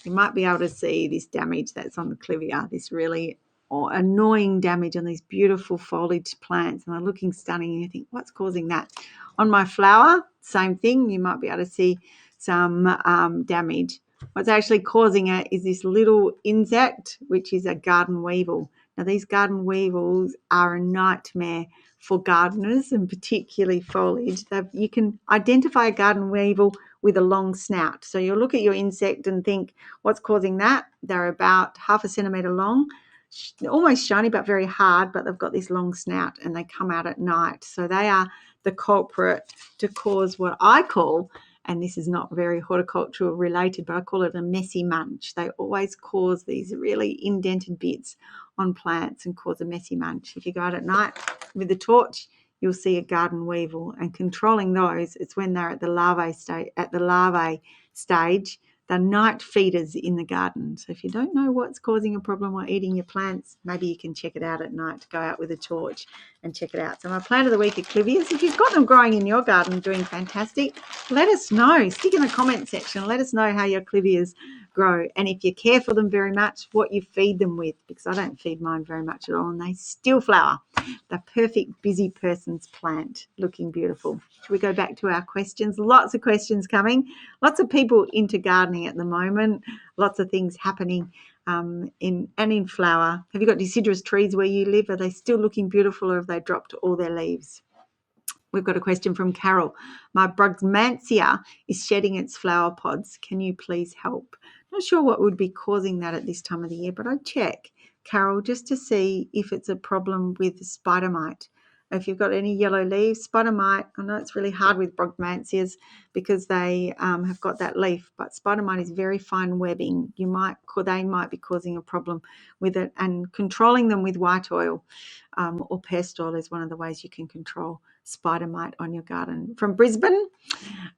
you might be able to see this damage that's on the clivia, this really annoying damage on these beautiful foliage plants, and they're looking stunning, and you think, what's causing that? On my flower, same thing. You might be able to see some damage. What's actually causing it is this little insect, which is a garden weevil. Now, these garden weevils are a nightmare for gardeners, and particularly foliage. You can identify a garden weevil with a long snout. So you'll look at your insect and think, what's causing that? They're about 0.5 centimetre long. almost shiny but very hard, but they've got this long snout and they come out at night. So they are the culprit to cause what I call, and this is not very horticultural related, but I call it a messy munch. They always cause these really indented bits on plants and cause a messy munch. If you go out at night with a torch, you'll see a garden weevil, and controlling those, it's when they're at the larvae stage. They're night feeders in the garden. So if you don't know what's causing a problem or eating your plants, maybe you can check it out at night. Go out with a torch and check it out. So my plant of the week are clivias. If you've got them growing in your garden doing fantastic, let us know. Stick in the comment section. Let us know how your clivias grow, and if you care for them very much, what you feed them with, because I don't feed mine very much at all and they still flower. The perfect busy person's plant, looking beautiful. Should we go back to our questions? Lots of questions coming. Lots of people into gardening at the moment. Lots of things happening in flower. Have you got deciduous trees where you live? Are they still looking beautiful, or have they dropped all their leaves? We've got a question from Carol. My brugmansia is shedding its flower pods. Can you please help? Not sure what would be causing that at this time of the year, but I'd check, Carol, just to see if it's a problem with spider mite. If you've got any yellow leaves, spider mite, I know it's really hard with brugmansias because they have got that leaf, but spider mite is very fine webbing. They might be causing a problem with it, and controlling them with white oil or pest oil is one of the ways you can control spider mite on your garden. From Brisbane,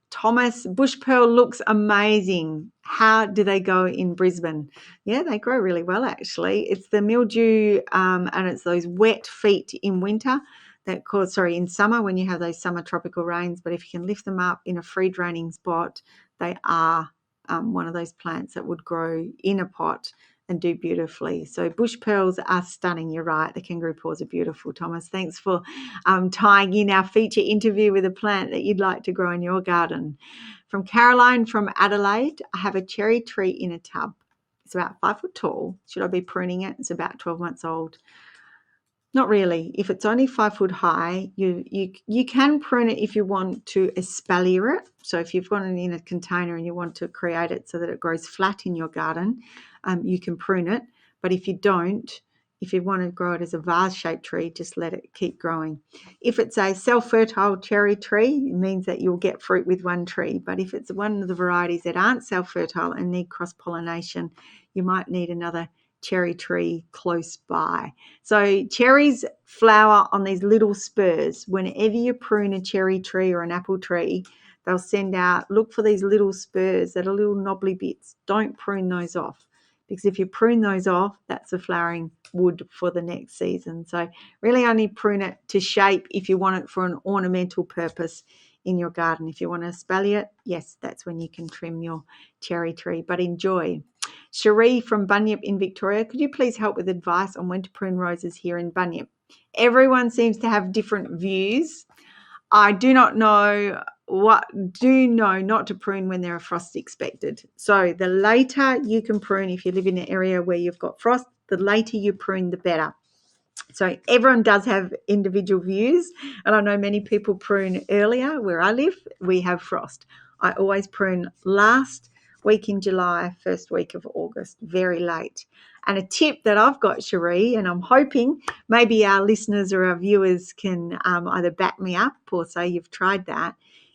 Thomas, bush pearl looks amazing. How do they go in Brisbane? Yeah, they grow really well actually. It's the mildew and it's those wet feet in winter that cause, in summer when you have those summer tropical rains, but if you can lift them up in a free draining spot, they are one of those plants that would grow in a pot and do beautifully. So bush pearls are stunning. You're right. The kangaroo paws are beautiful, Thomas. Thanks for tying in our feature interview with a plant that you'd like to grow in your garden. From Caroline from Adelaide, I have a cherry tree in a tub. It's about 5 foot tall. Should I be pruning it? It's about 12 months old. Not really. If it's only 5 foot high, you can prune it if you want to espalier it. So if you've got it in a container and you want to create it so that it grows flat in your garden, you can prune it. But if you don't, if you want to grow it as a vase-shaped tree, just let it keep growing. If it's a self-fertile cherry tree, it means that you'll get fruit with one tree. But if it's one of the varieties that aren't self-fertile and need cross-pollination, you might need another cherry tree close by. So cherries flower on these little spurs. Whenever you prune a cherry tree or an apple tree, they'll send out, look for these little spurs that are little knobbly bits. Don't prune those off, because if you prune those off, that's the flowering wood for the next season. So really only prune it to shape if you want it for an ornamental purpose in your garden. If you want to espalier it, yes, that's when you can trim your cherry tree. But enjoy. Cherie from Bunyip in Victoria, could you please help with advice on when to prune roses here in Bunyip? Everyone seems to have different views. I do not know not to prune when there are frosts expected. So the later you can prune, if you live in an area where you've got frost, the later you prune, the better. So everyone does have individual views, and I know many people prune earlier. Where I live, we have frost. I always prune last week in July, first week of August, very late. And a tip that I've got, Cherie, and I'm hoping maybe our listeners or our viewers can either back me up or say you've tried that,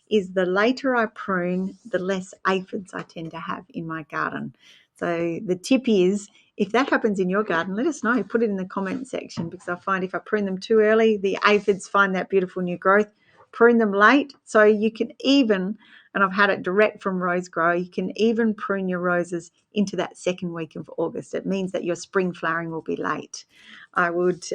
is the later I prune, the less aphids I tend to have in my garden. So the tip is, if that happens in your garden, let us know. Put it in the comment section, because I find if I prune them too early, the aphids find that beautiful new growth. Prune them late, so you can even, and I've had it direct from Rose Grow, you can even prune your roses into that second week of August. It means that your spring flowering will be late. I would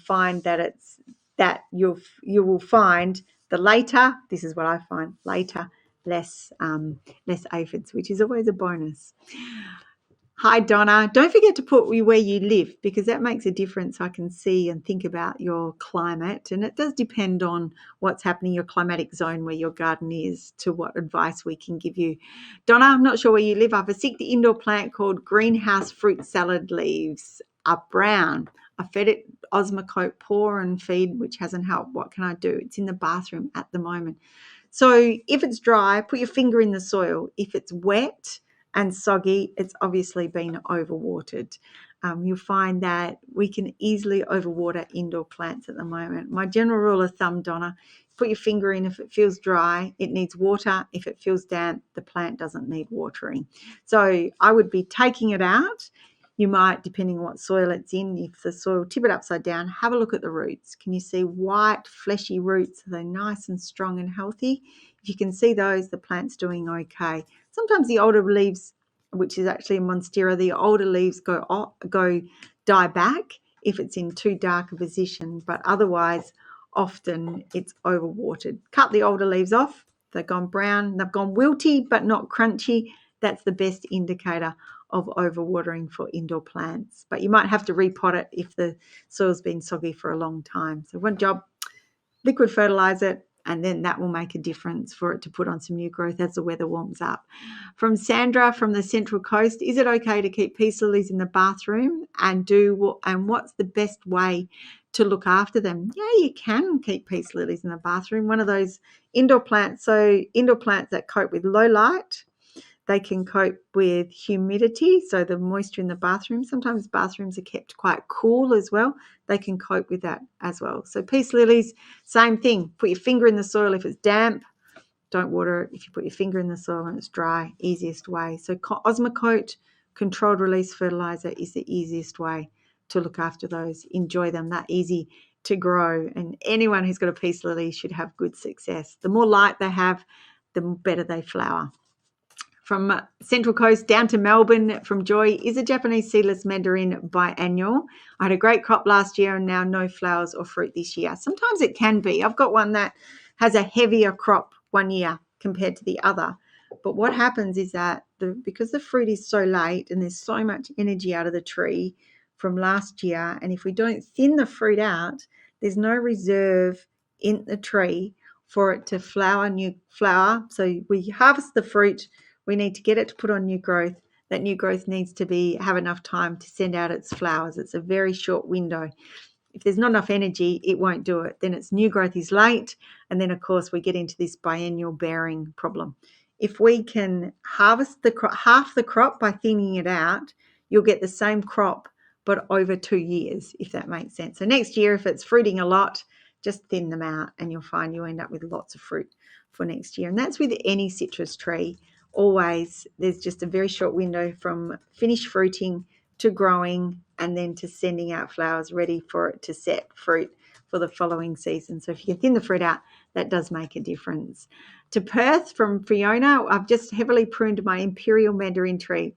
find that you will find the later, this is what I find, later, less aphids, which is always a bonus. Hi, Donna. Don't forget to put where you live, because that makes a difference. I can see and think about your climate, and it does depend on what's happening, your climatic zone where your garden is, to what advice we can give you. Donna, I'm not sure where you live. I have a sick indoor plant called greenhouse fruit salad leaves are brown. I fed it Osmocote pour and feed, which hasn't helped. What can I do? It's in the bathroom at the moment. So if it's dry, put your finger in the soil. If it's wet and soggy, it's obviously been overwatered. you'll find that we can easily overwater indoor plants at the moment. My general rule of thumb, Donna, put your finger in. If it feels dry, it needs water. If it feels damp, the plant doesn't need watering. So I would be taking it out. You might, depending on what soil it's in, if the soil, tip it upside down, have a look at the roots. Can you see white, fleshy roots? Are they nice and strong and healthy? If you can see those, the plant's doing okay. Sometimes the older leaves, which is actually a monstera, the older leaves die back if it's in too dark a position, but otherwise often it's overwatered. Cut the older leaves off. They've gone brown, they've gone wilty but not crunchy. That's the best indicator of overwatering for indoor plants. But you might have to repot it if the soil's been soggy for a long time. So one job, liquid fertilize it, and then that will make a difference for it to put on some new growth as the weather warms up. From Sandra from the Central Coast, is it okay to keep peace lilies in the bathroom and what's the best way to look after them? Yeah, you can keep peace lilies in the bathroom. One of those indoor plants, so indoor plants that cope with low light, they can cope with humidity, so the moisture in the bathroom. Sometimes bathrooms are kept quite cool as well. They can cope with that as well. So peace lilies, same thing. Put your finger in the soil if it's damp. Don't water it. If you put your finger in the soil and it's dry, easiest way. So Osmocote controlled release fertilizer is the easiest way to look after those. Enjoy them. They're easy to grow, and anyone who's got a peace lily should have good success. The more light they have, the better they flower. From Central Coast down to Melbourne, from Joy, is a Japanese seedless Mandarin biannual? I had a great crop last year and now no flowers or fruit this year. Sometimes it can be. I've got one that has a heavier crop one year compared to the other. But what happens is that because the fruit is so late and there's so much energy out of the tree from last year, and if we don't thin the fruit out, there's no reserve in the tree for it to flower new flower. So we harvest the fruit, we need to get it to put on new growth. That new growth needs to have enough time to send out its flowers. It's a very short window. If there's not enough energy, it won't do it. Then its new growth is late, and then, of course, we get into this biennial bearing problem. If we can harvest half the crop by thinning it out, you'll get the same crop but over 2 years, if that makes sense. So next year, if it's fruiting a lot, just thin them out and you'll find you end up with lots of fruit for next year. And that's with any citrus tree. Always, there's just a very short window from finished fruiting to growing and then to sending out flowers ready for it to set fruit for the following season. So if you can thin the fruit out, that does make a difference. To Perth from Fiona, I've just heavily pruned my imperial mandarin tree.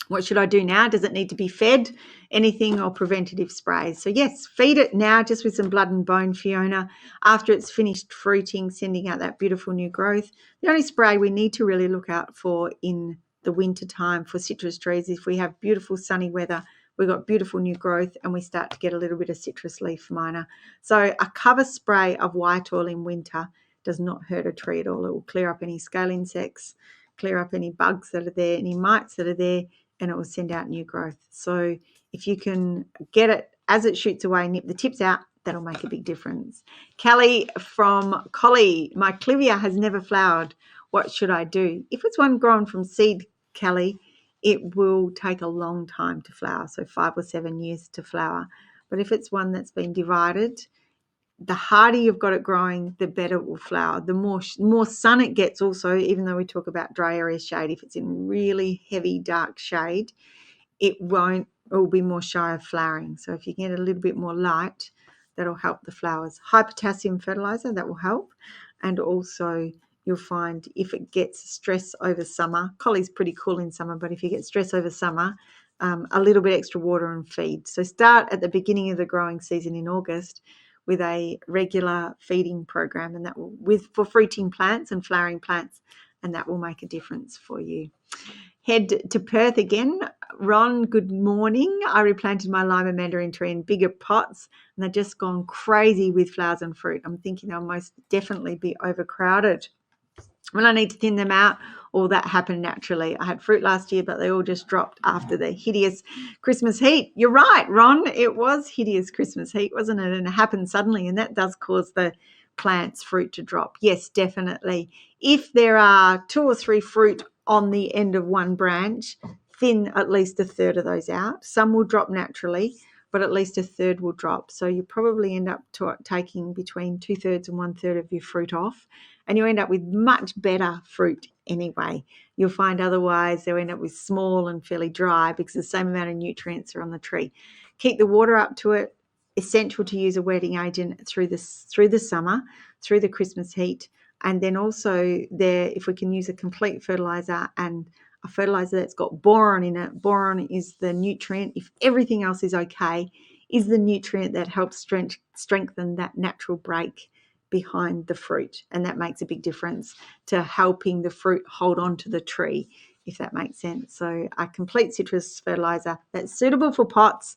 What should I do now? Does it need to be fed? Anything or preventative sprays? So yes, feed it now just with some blood and bone, Fiona, after it's finished fruiting, sending out that beautiful new growth. The only spray we need to really look out for in the winter time for citrus trees, if we have beautiful sunny weather, we've got beautiful new growth and we start to get a little bit of citrus leaf minor. So a cover spray of white oil in winter does not hurt a tree at all. It will clear up any scale insects, clear up any bugs that are there, any mites that are there, and it will send out new growth. So if you can get it as it shoots away, nip the tips out, that'll make a big difference. Kelly from Collie, my clivia has never flowered. What should I do? If it's one grown from seed, Kelly, it will take a long time to flower, so 5 or 7 years to flower. But if it's one that's been divided, the harder you've got it growing, the better it will flower. The more sun it gets also, even though we talk about dry area shade, if it's in really heavy dark shade, it will be more shy of flowering. So if you get a little bit more light, that'll help the flowers. High potassium fertilizer, that will help. And also you'll find if it gets stress over summer, Collie's pretty cool in summer, but if you get stress over summer, a little bit extra water and feed. So start at the beginning of the growing season in August with a regular feeding program, and that will for fruiting plants and flowering plants, and that will make a difference for you. Head to Perth again. Ron, good morning. I replanted my lima mandarin tree in bigger pots and they've just gone crazy with flowers and fruit. I'm thinking they'll most definitely be overcrowded. When I need to thin them out, all that happened naturally. I had fruit last year, but they all just dropped after the hideous Christmas heat. You're right, Ron. It was hideous Christmas heat, wasn't it? And it happened suddenly, and that does cause the plant's fruit to drop. Yes, definitely. If there are 2 or 3 fruit on the end of one branch, thin at least a third of those out. Some will drop naturally, but at least a third will drop. So you probably end up taking between 2/3 and 1/3 of your fruit off, and you end up with much better fruit anyway. You'll find otherwise they'll end up with small and fairly dry because the same amount of nutrients are on the tree. Keep the water up to it. Essential to use a wetting agent through the summer, through the Christmas heat, and then also if we can use a complete fertilizer and a fertilizer that's got boron in it. Boron is the nutrient, if everything else is okay, is the nutrient that helps strengthen that natural break behind the fruit, and that makes a big difference to helping the fruit hold on to the tree, if that makes sense. So a complete citrus fertilizer that's suitable for pots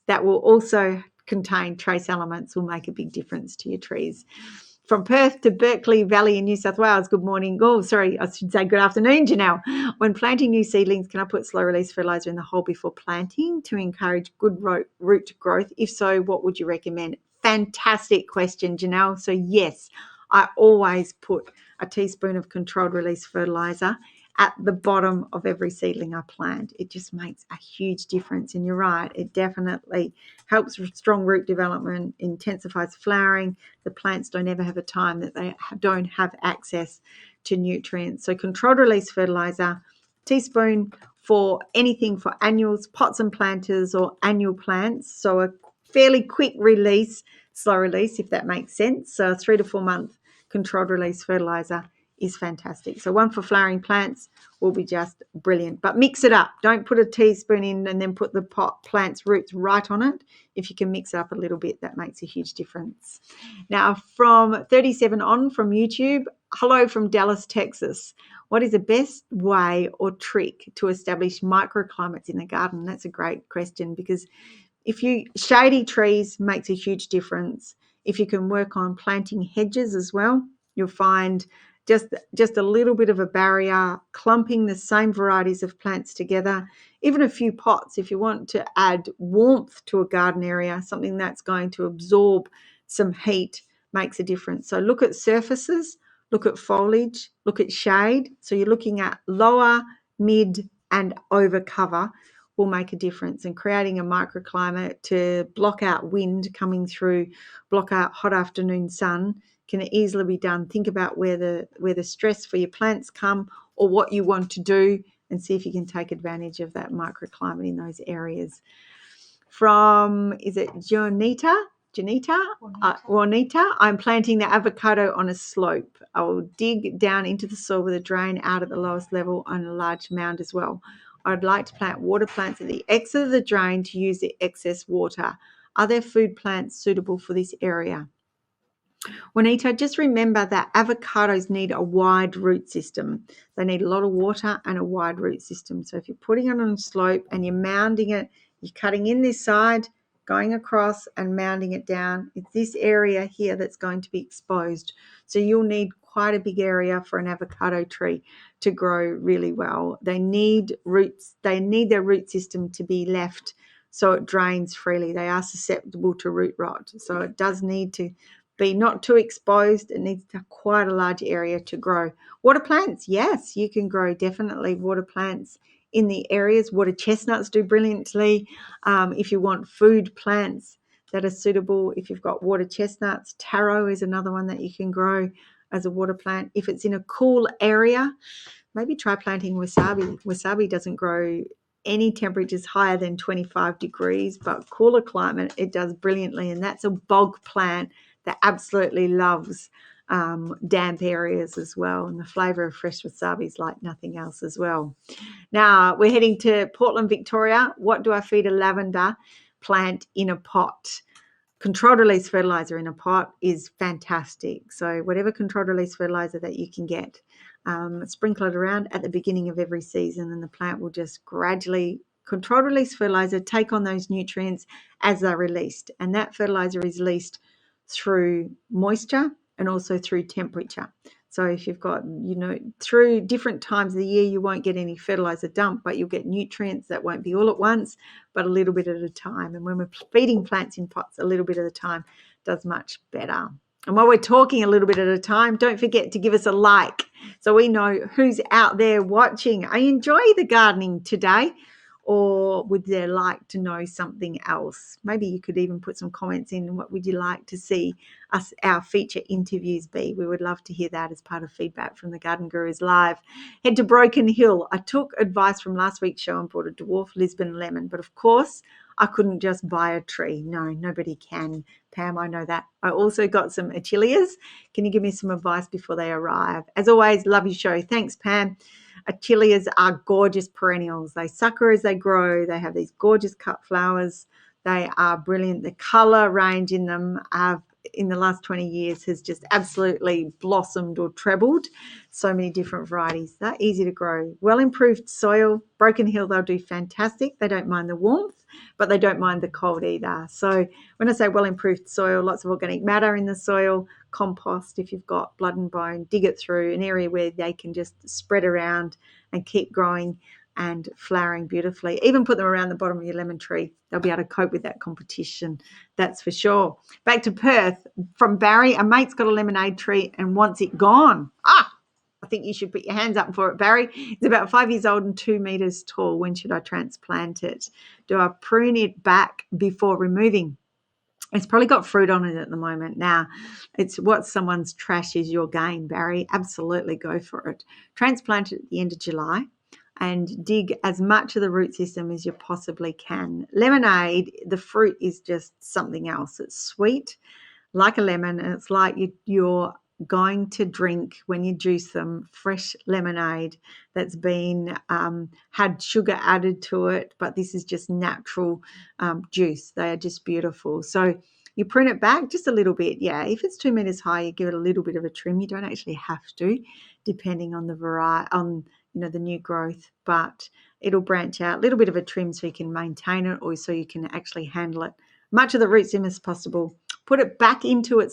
that will also contain trace elements will make a big difference to your trees. From Perth to Berkeley Valley in New South Wales, good morning. Oh, sorry, I should say good afternoon, Janelle. When planting new seedlings, can I put slow release fertilizer in the hole before planting to encourage good root growth? If so, what would you recommend? Fantastic question, Janelle. So yes, I always put a teaspoon of controlled release fertilizer at the bottom of every seedling I plant. It just makes a huge difference. And you're right, it definitely helps with strong root development, intensifies flowering. The plants don't ever have a time that they don't have access to nutrients. So controlled release fertilizer, teaspoon for anything for annuals, pots and planters, or annual plants. So a fairly quick release, slow release, if that makes sense. So a 3 to 4 month controlled release fertilizer is fantastic. So one for flowering plants will be just brilliant, but mix it up. Don't put a teaspoon in and then put the plant's roots right on it. If you can mix it up a little bit, that makes a huge difference. Now from 37 on from YouTube, hello from Dallas, Texas. What is the best way or trick to establish microclimates in the garden? That's a great question, because shady trees makes a huge difference. If you can work on planting hedges as well, you'll find just a little bit of a barrier, clumping the same varieties of plants together, even a few pots. If you want to add warmth to a garden area, something that's going to absorb some heat makes a difference. So look at surfaces, look at foliage, look at shade. So you're looking at lower, mid, and over cover will make a difference, and creating a microclimate to block out wind coming through, block out hot afternoon sun can easily be done. Think about where the stress for your plants come, or what you want to do, and see if you can take advantage of that microclimate in those areas. From, is it Juanita? Juanita, I'm planting the avocado on a slope. I will dig down into the soil with a drain out at the lowest level on a large mound as well. I'd like to plant water plants at the exit of the drain to use the excess water. Are there food plants suitable for this area? Juanita, just remember that avocados need a wide root system. They need a lot of water and a wide root system. So if you're putting it on a slope and you're mounding it, you're cutting in this side, going across and mounding it down, it's this area here that's going to be exposed. So you'll need quite a big area for an avocado tree to grow really well. They need roots. They need their root system to be left so it drains freely. They are susceptible to root rot. So it does need to be not too exposed. It needs to quite a large area to grow. Water plants, yes, you can grow definitely water plants in the areas. Water chestnuts do brilliantly. If you want food plants that are suitable, if you've got water chestnuts, taro is another one that you can grow as a water plant. If it's in a cool area, maybe try planting wasabi. Wasabi doesn't grow any temperatures higher than 25 degrees, but cooler climate, it does brilliantly. And that's a bog plant that absolutely loves damp areas as well. And the flavour of fresh wasabi is like nothing else as well. Now we're heading to Portland, Victoria. What do I feed a lavender plant in a pot? Controlled release fertilizer in a pot is fantastic. So whatever controlled release fertilizer that you can get, sprinkle it around at the beginning of every season, and the plant will just gradually, controlled release fertilizer, take on those nutrients as they're released. And that fertilizer is released through moisture and also through temperature. So if you've got, through different times of the year, you won't get any fertilizer dump, but you'll get nutrients that won't be all at once, but a little bit at a time. And when we're feeding plants in pots, a little bit at a time does much better. And while we're talking a little bit at a time, don't forget to give us a like so we know who's out there watching. I enjoy the gardening today, or would they like to know something else? Maybe you could even put some comments in. What would you like to see our feature interviews be? We would love to hear that as part of feedback from the Garden Gurus Live. Head to Broken Hill. I took advice from last week's show and bought a dwarf Lisbon lemon, but of course I couldn't just buy a tree. No, nobody can. Pam, I know that. I also got some achillias. Can you give me some advice before they arrive? As always, love your show. Thanks, Pam. Achillias are gorgeous perennials. They sucker as they grow. They have these gorgeous cut flowers. They are brilliant. The colour range in them in the last 20 years has just absolutely blossomed or trebled. So many different varieties. They're easy to grow. Well improved soil. Broken Hill, they'll do fantastic. They don't mind the warmth, but they don't mind the cold either. So when I say well improved soil, lots of organic matter in the soil, compost if you've got blood and bone, dig it through an area where they can just spread around and keep growing and flowering beautifully. Even put them around the bottom of your lemon tree. They'll be able to cope with that competition, that's for sure. Back to Perth from Barry. A mate's got a lemonade tree and wants it gone. I think you should put your hands up for it, Barry. It's about 5 years old and 2 meters tall. When should I transplant it? Do I prune it back before removing? It's probably got fruit on it at the moment. Now, it's what someone's trash is your gain, Barry. Absolutely go for it. Transplant it at the end of July and dig as much of the root system as you possibly can. Lemonade, the fruit is just something else. It's sweet like a lemon, and it's like you're going to drink, when you juice them, fresh lemonade that's been had sugar added to it, but this is just natural juice. They are just beautiful. So you prune it back just a little bit. Yeah, if it's 2 meters high, you give it a little bit of a trim. You don't actually have to, depending on the variety, on the new growth, but it'll branch out. A little bit of a trim so you can maintain it, or so you can actually handle it. Much of the root system as possible. Put it back into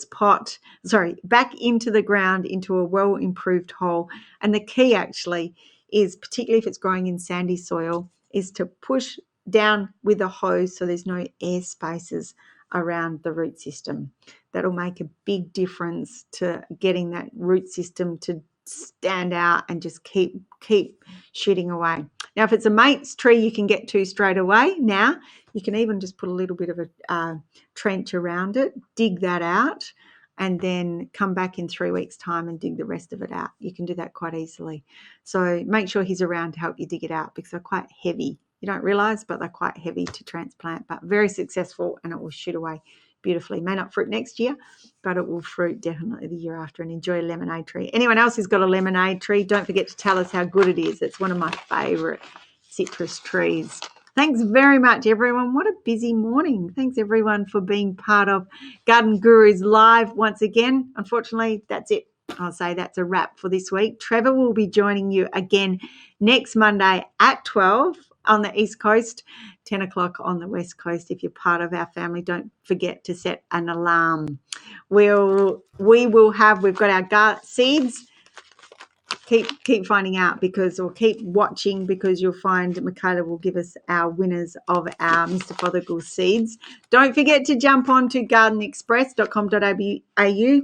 back into the ground, into a well-improved hole. And the key actually is, particularly if it's growing in sandy soil, is to push down with a hose so there's no air spaces around the root system. That'll make a big difference to getting that root system to stand out and just keep shooting away. Now, if it's a mate's tree you can get to straight away, now you can even just put a little bit of a trench around it, dig that out, and then come back in 3 weeks' time and dig the rest of it out. You can do that quite easily. So make sure he's around to help you dig it out, because they're quite heavy. You don't realise, but they're quite heavy to transplant, but very successful, and it will shoot away beautifully. May not fruit next year, but it will fruit definitely the year after. And enjoy a lemonade tree. Anyone else who's got a lemonade tree, don't forget to tell us how good it is. It's one of my favourite citrus trees. Thanks very much, everyone. What a busy morning. Thanks, everyone, for being part of Garden Gurus Live once again. Unfortunately, that's it. I'll say that's a wrap for this week. Trevor will be joining you again next Monday at 12 on the East Coast, 10 o'clock on the West Coast. If you're part of our family, don't forget to set an alarm. We've got our seeds. Keep finding out, or keep watching, because you'll find Michaela will give us our winners of our Mr. Fothergill seeds. Don't forget to jump on to gardenexpress.com.au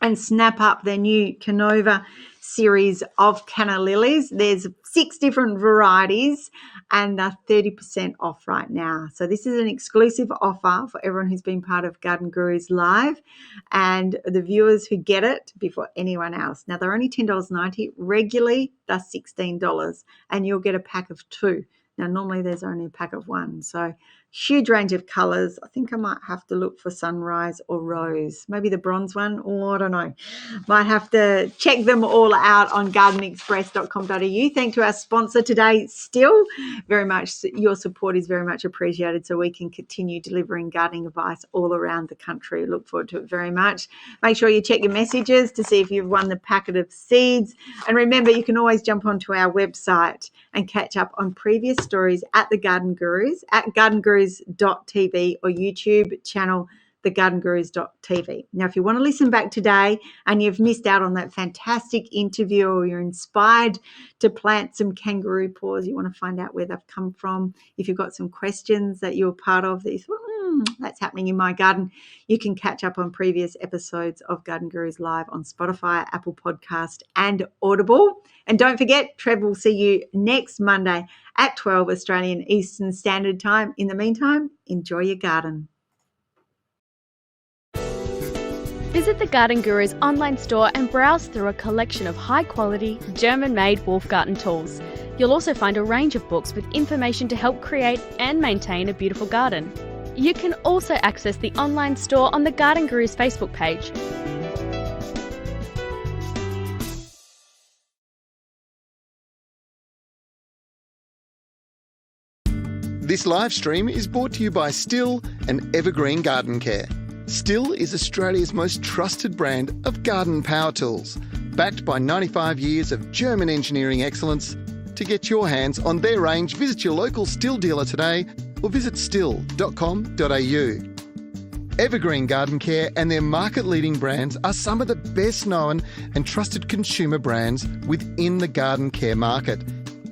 and snap up their new Canova series of Canna Lilies. There's 6 different varieties and they're 30% off right now. So this is an exclusive offer for everyone who's been part of Garden Gurus Live and the viewers who get it before anyone else. Now, they're only $10.90. Regularly, they're $16, and you'll get a pack of 2. Now, normally there's only a pack of 1. So huge range of colours. I think I might have to look for sunrise or rose, maybe the bronze one, or I don't know. Might have to check them all out on gardenexpress.com.au. Thank to our sponsor today, Still. Very much, your support is very much appreciated, so we can continue delivering gardening advice all around the country. Look forward to it very much. Make sure you check your messages to see if you've won the packet of seeds. And remember, you can always jump onto our website and catch up on previous stories at the Garden Gurus, at gardengurus.tv, or YouTube channel thegardengurus.tv. Now, if you want to listen back today and you've missed out on that fantastic interview, or you're inspired to plant some kangaroo paws, you want to find out where they've come from, if you've got some questions that you're part of that you thought, That's happening in my garden. You can catch up on previous episodes of Garden Gurus Live on Spotify, Apple Podcast and Audible. And don't forget, Trev will see you next Monday at 12 Australian Eastern Standard Time. In the meantime, enjoy your garden. Visit the Garden Guru's online store and browse through a collection of high-quality, German-made Wolf garden tools. You'll also find a range of books with information to help create and maintain a beautiful garden. You can also access the online store on the Garden Guru's Facebook page. This live stream is brought to you by Still and Evergreen Garden Care. Still is Australia's most trusted brand of garden power tools, backed by 95 years of German engineering excellence. To get your hands on their range, visit your local Still dealer today or visit still.com.au. Evergreen Garden Care and their market-leading brands are some of the best-known and trusted consumer brands within the garden care market.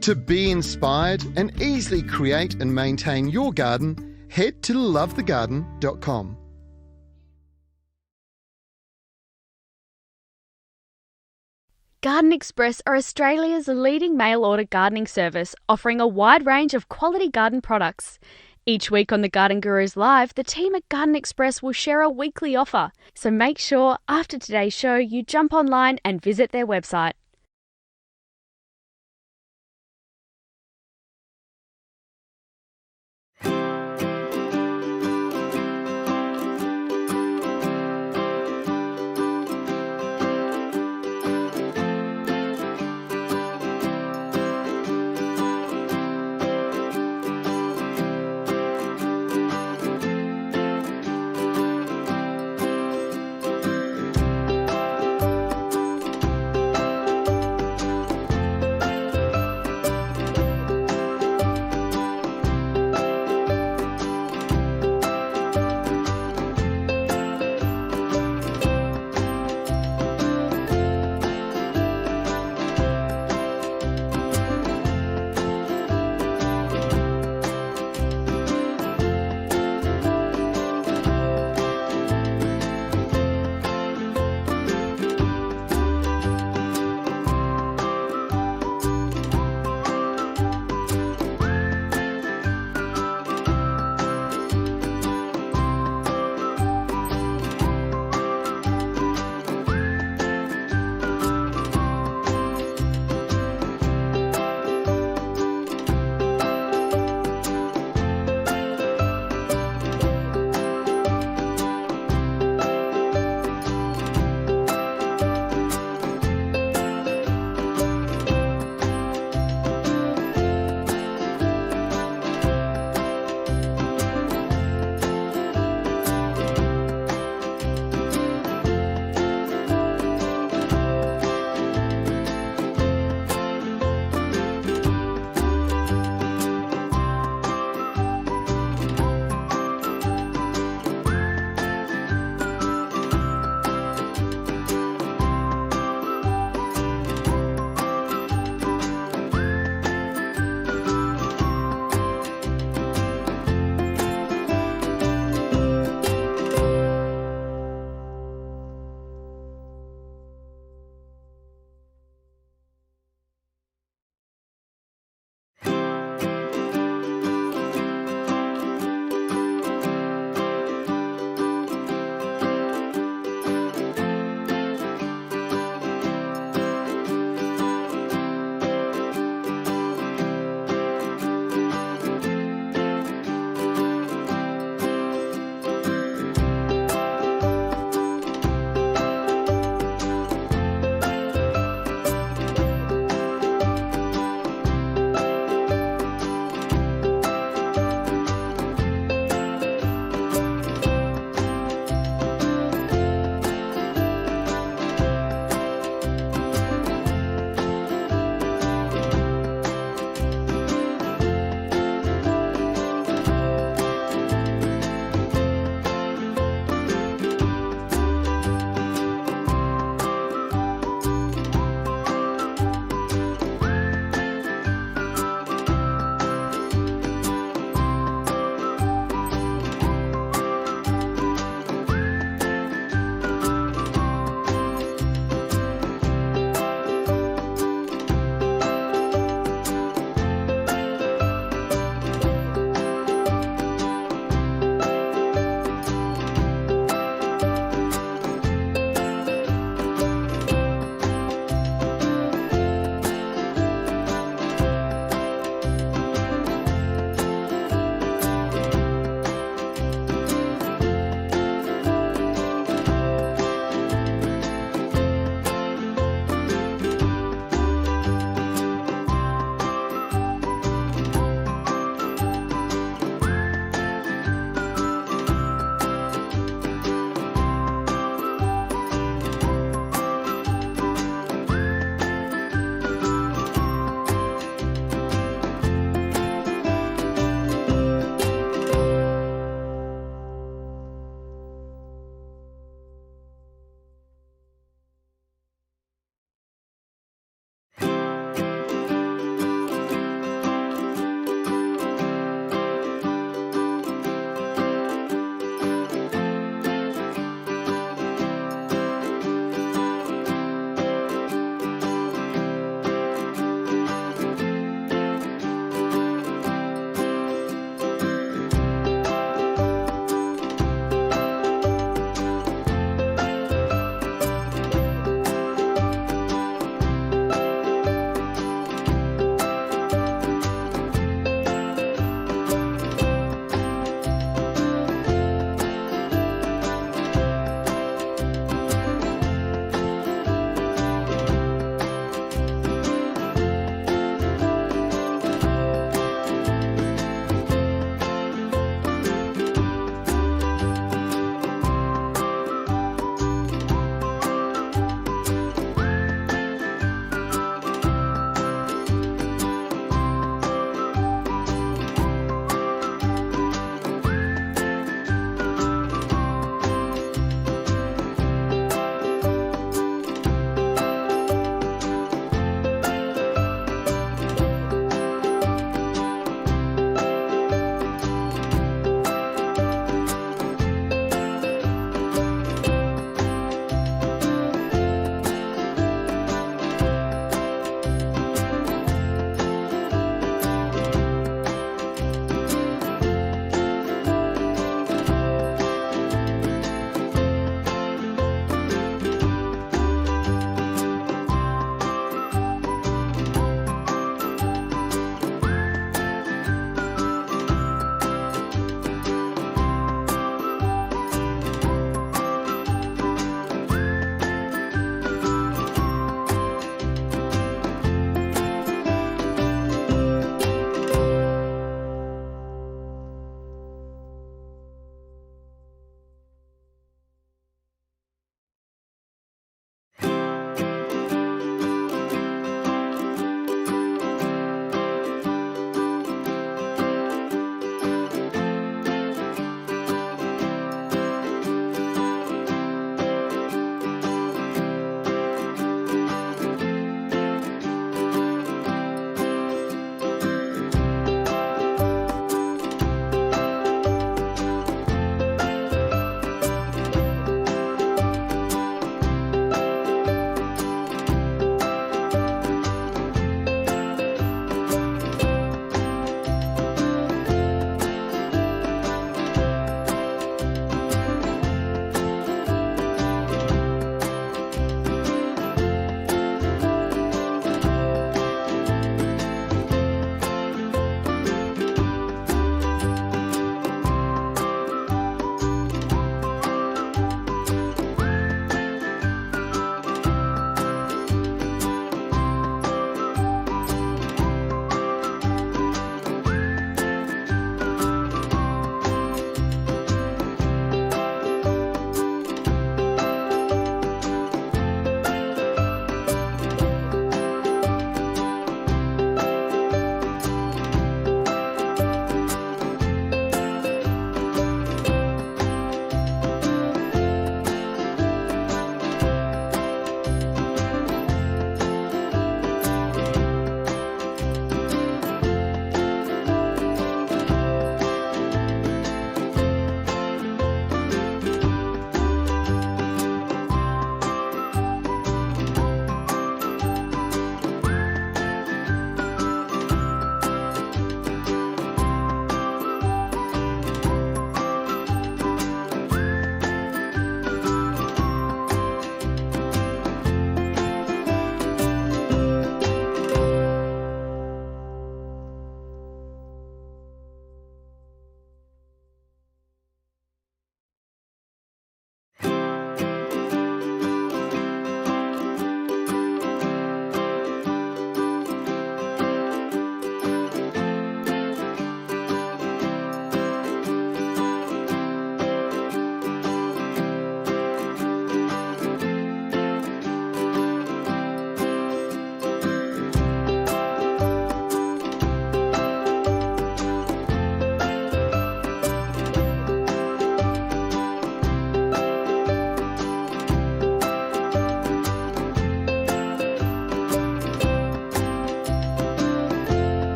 To be inspired and easily create and maintain your garden, head to lovethegarden.com. Garden Express are Australia's leading mail-order gardening service, offering a wide range of quality garden products. Each week on the Garden Gurus Live, the team at Garden Express will share a weekly offer. So make sure after today's show you jump online and visit their website.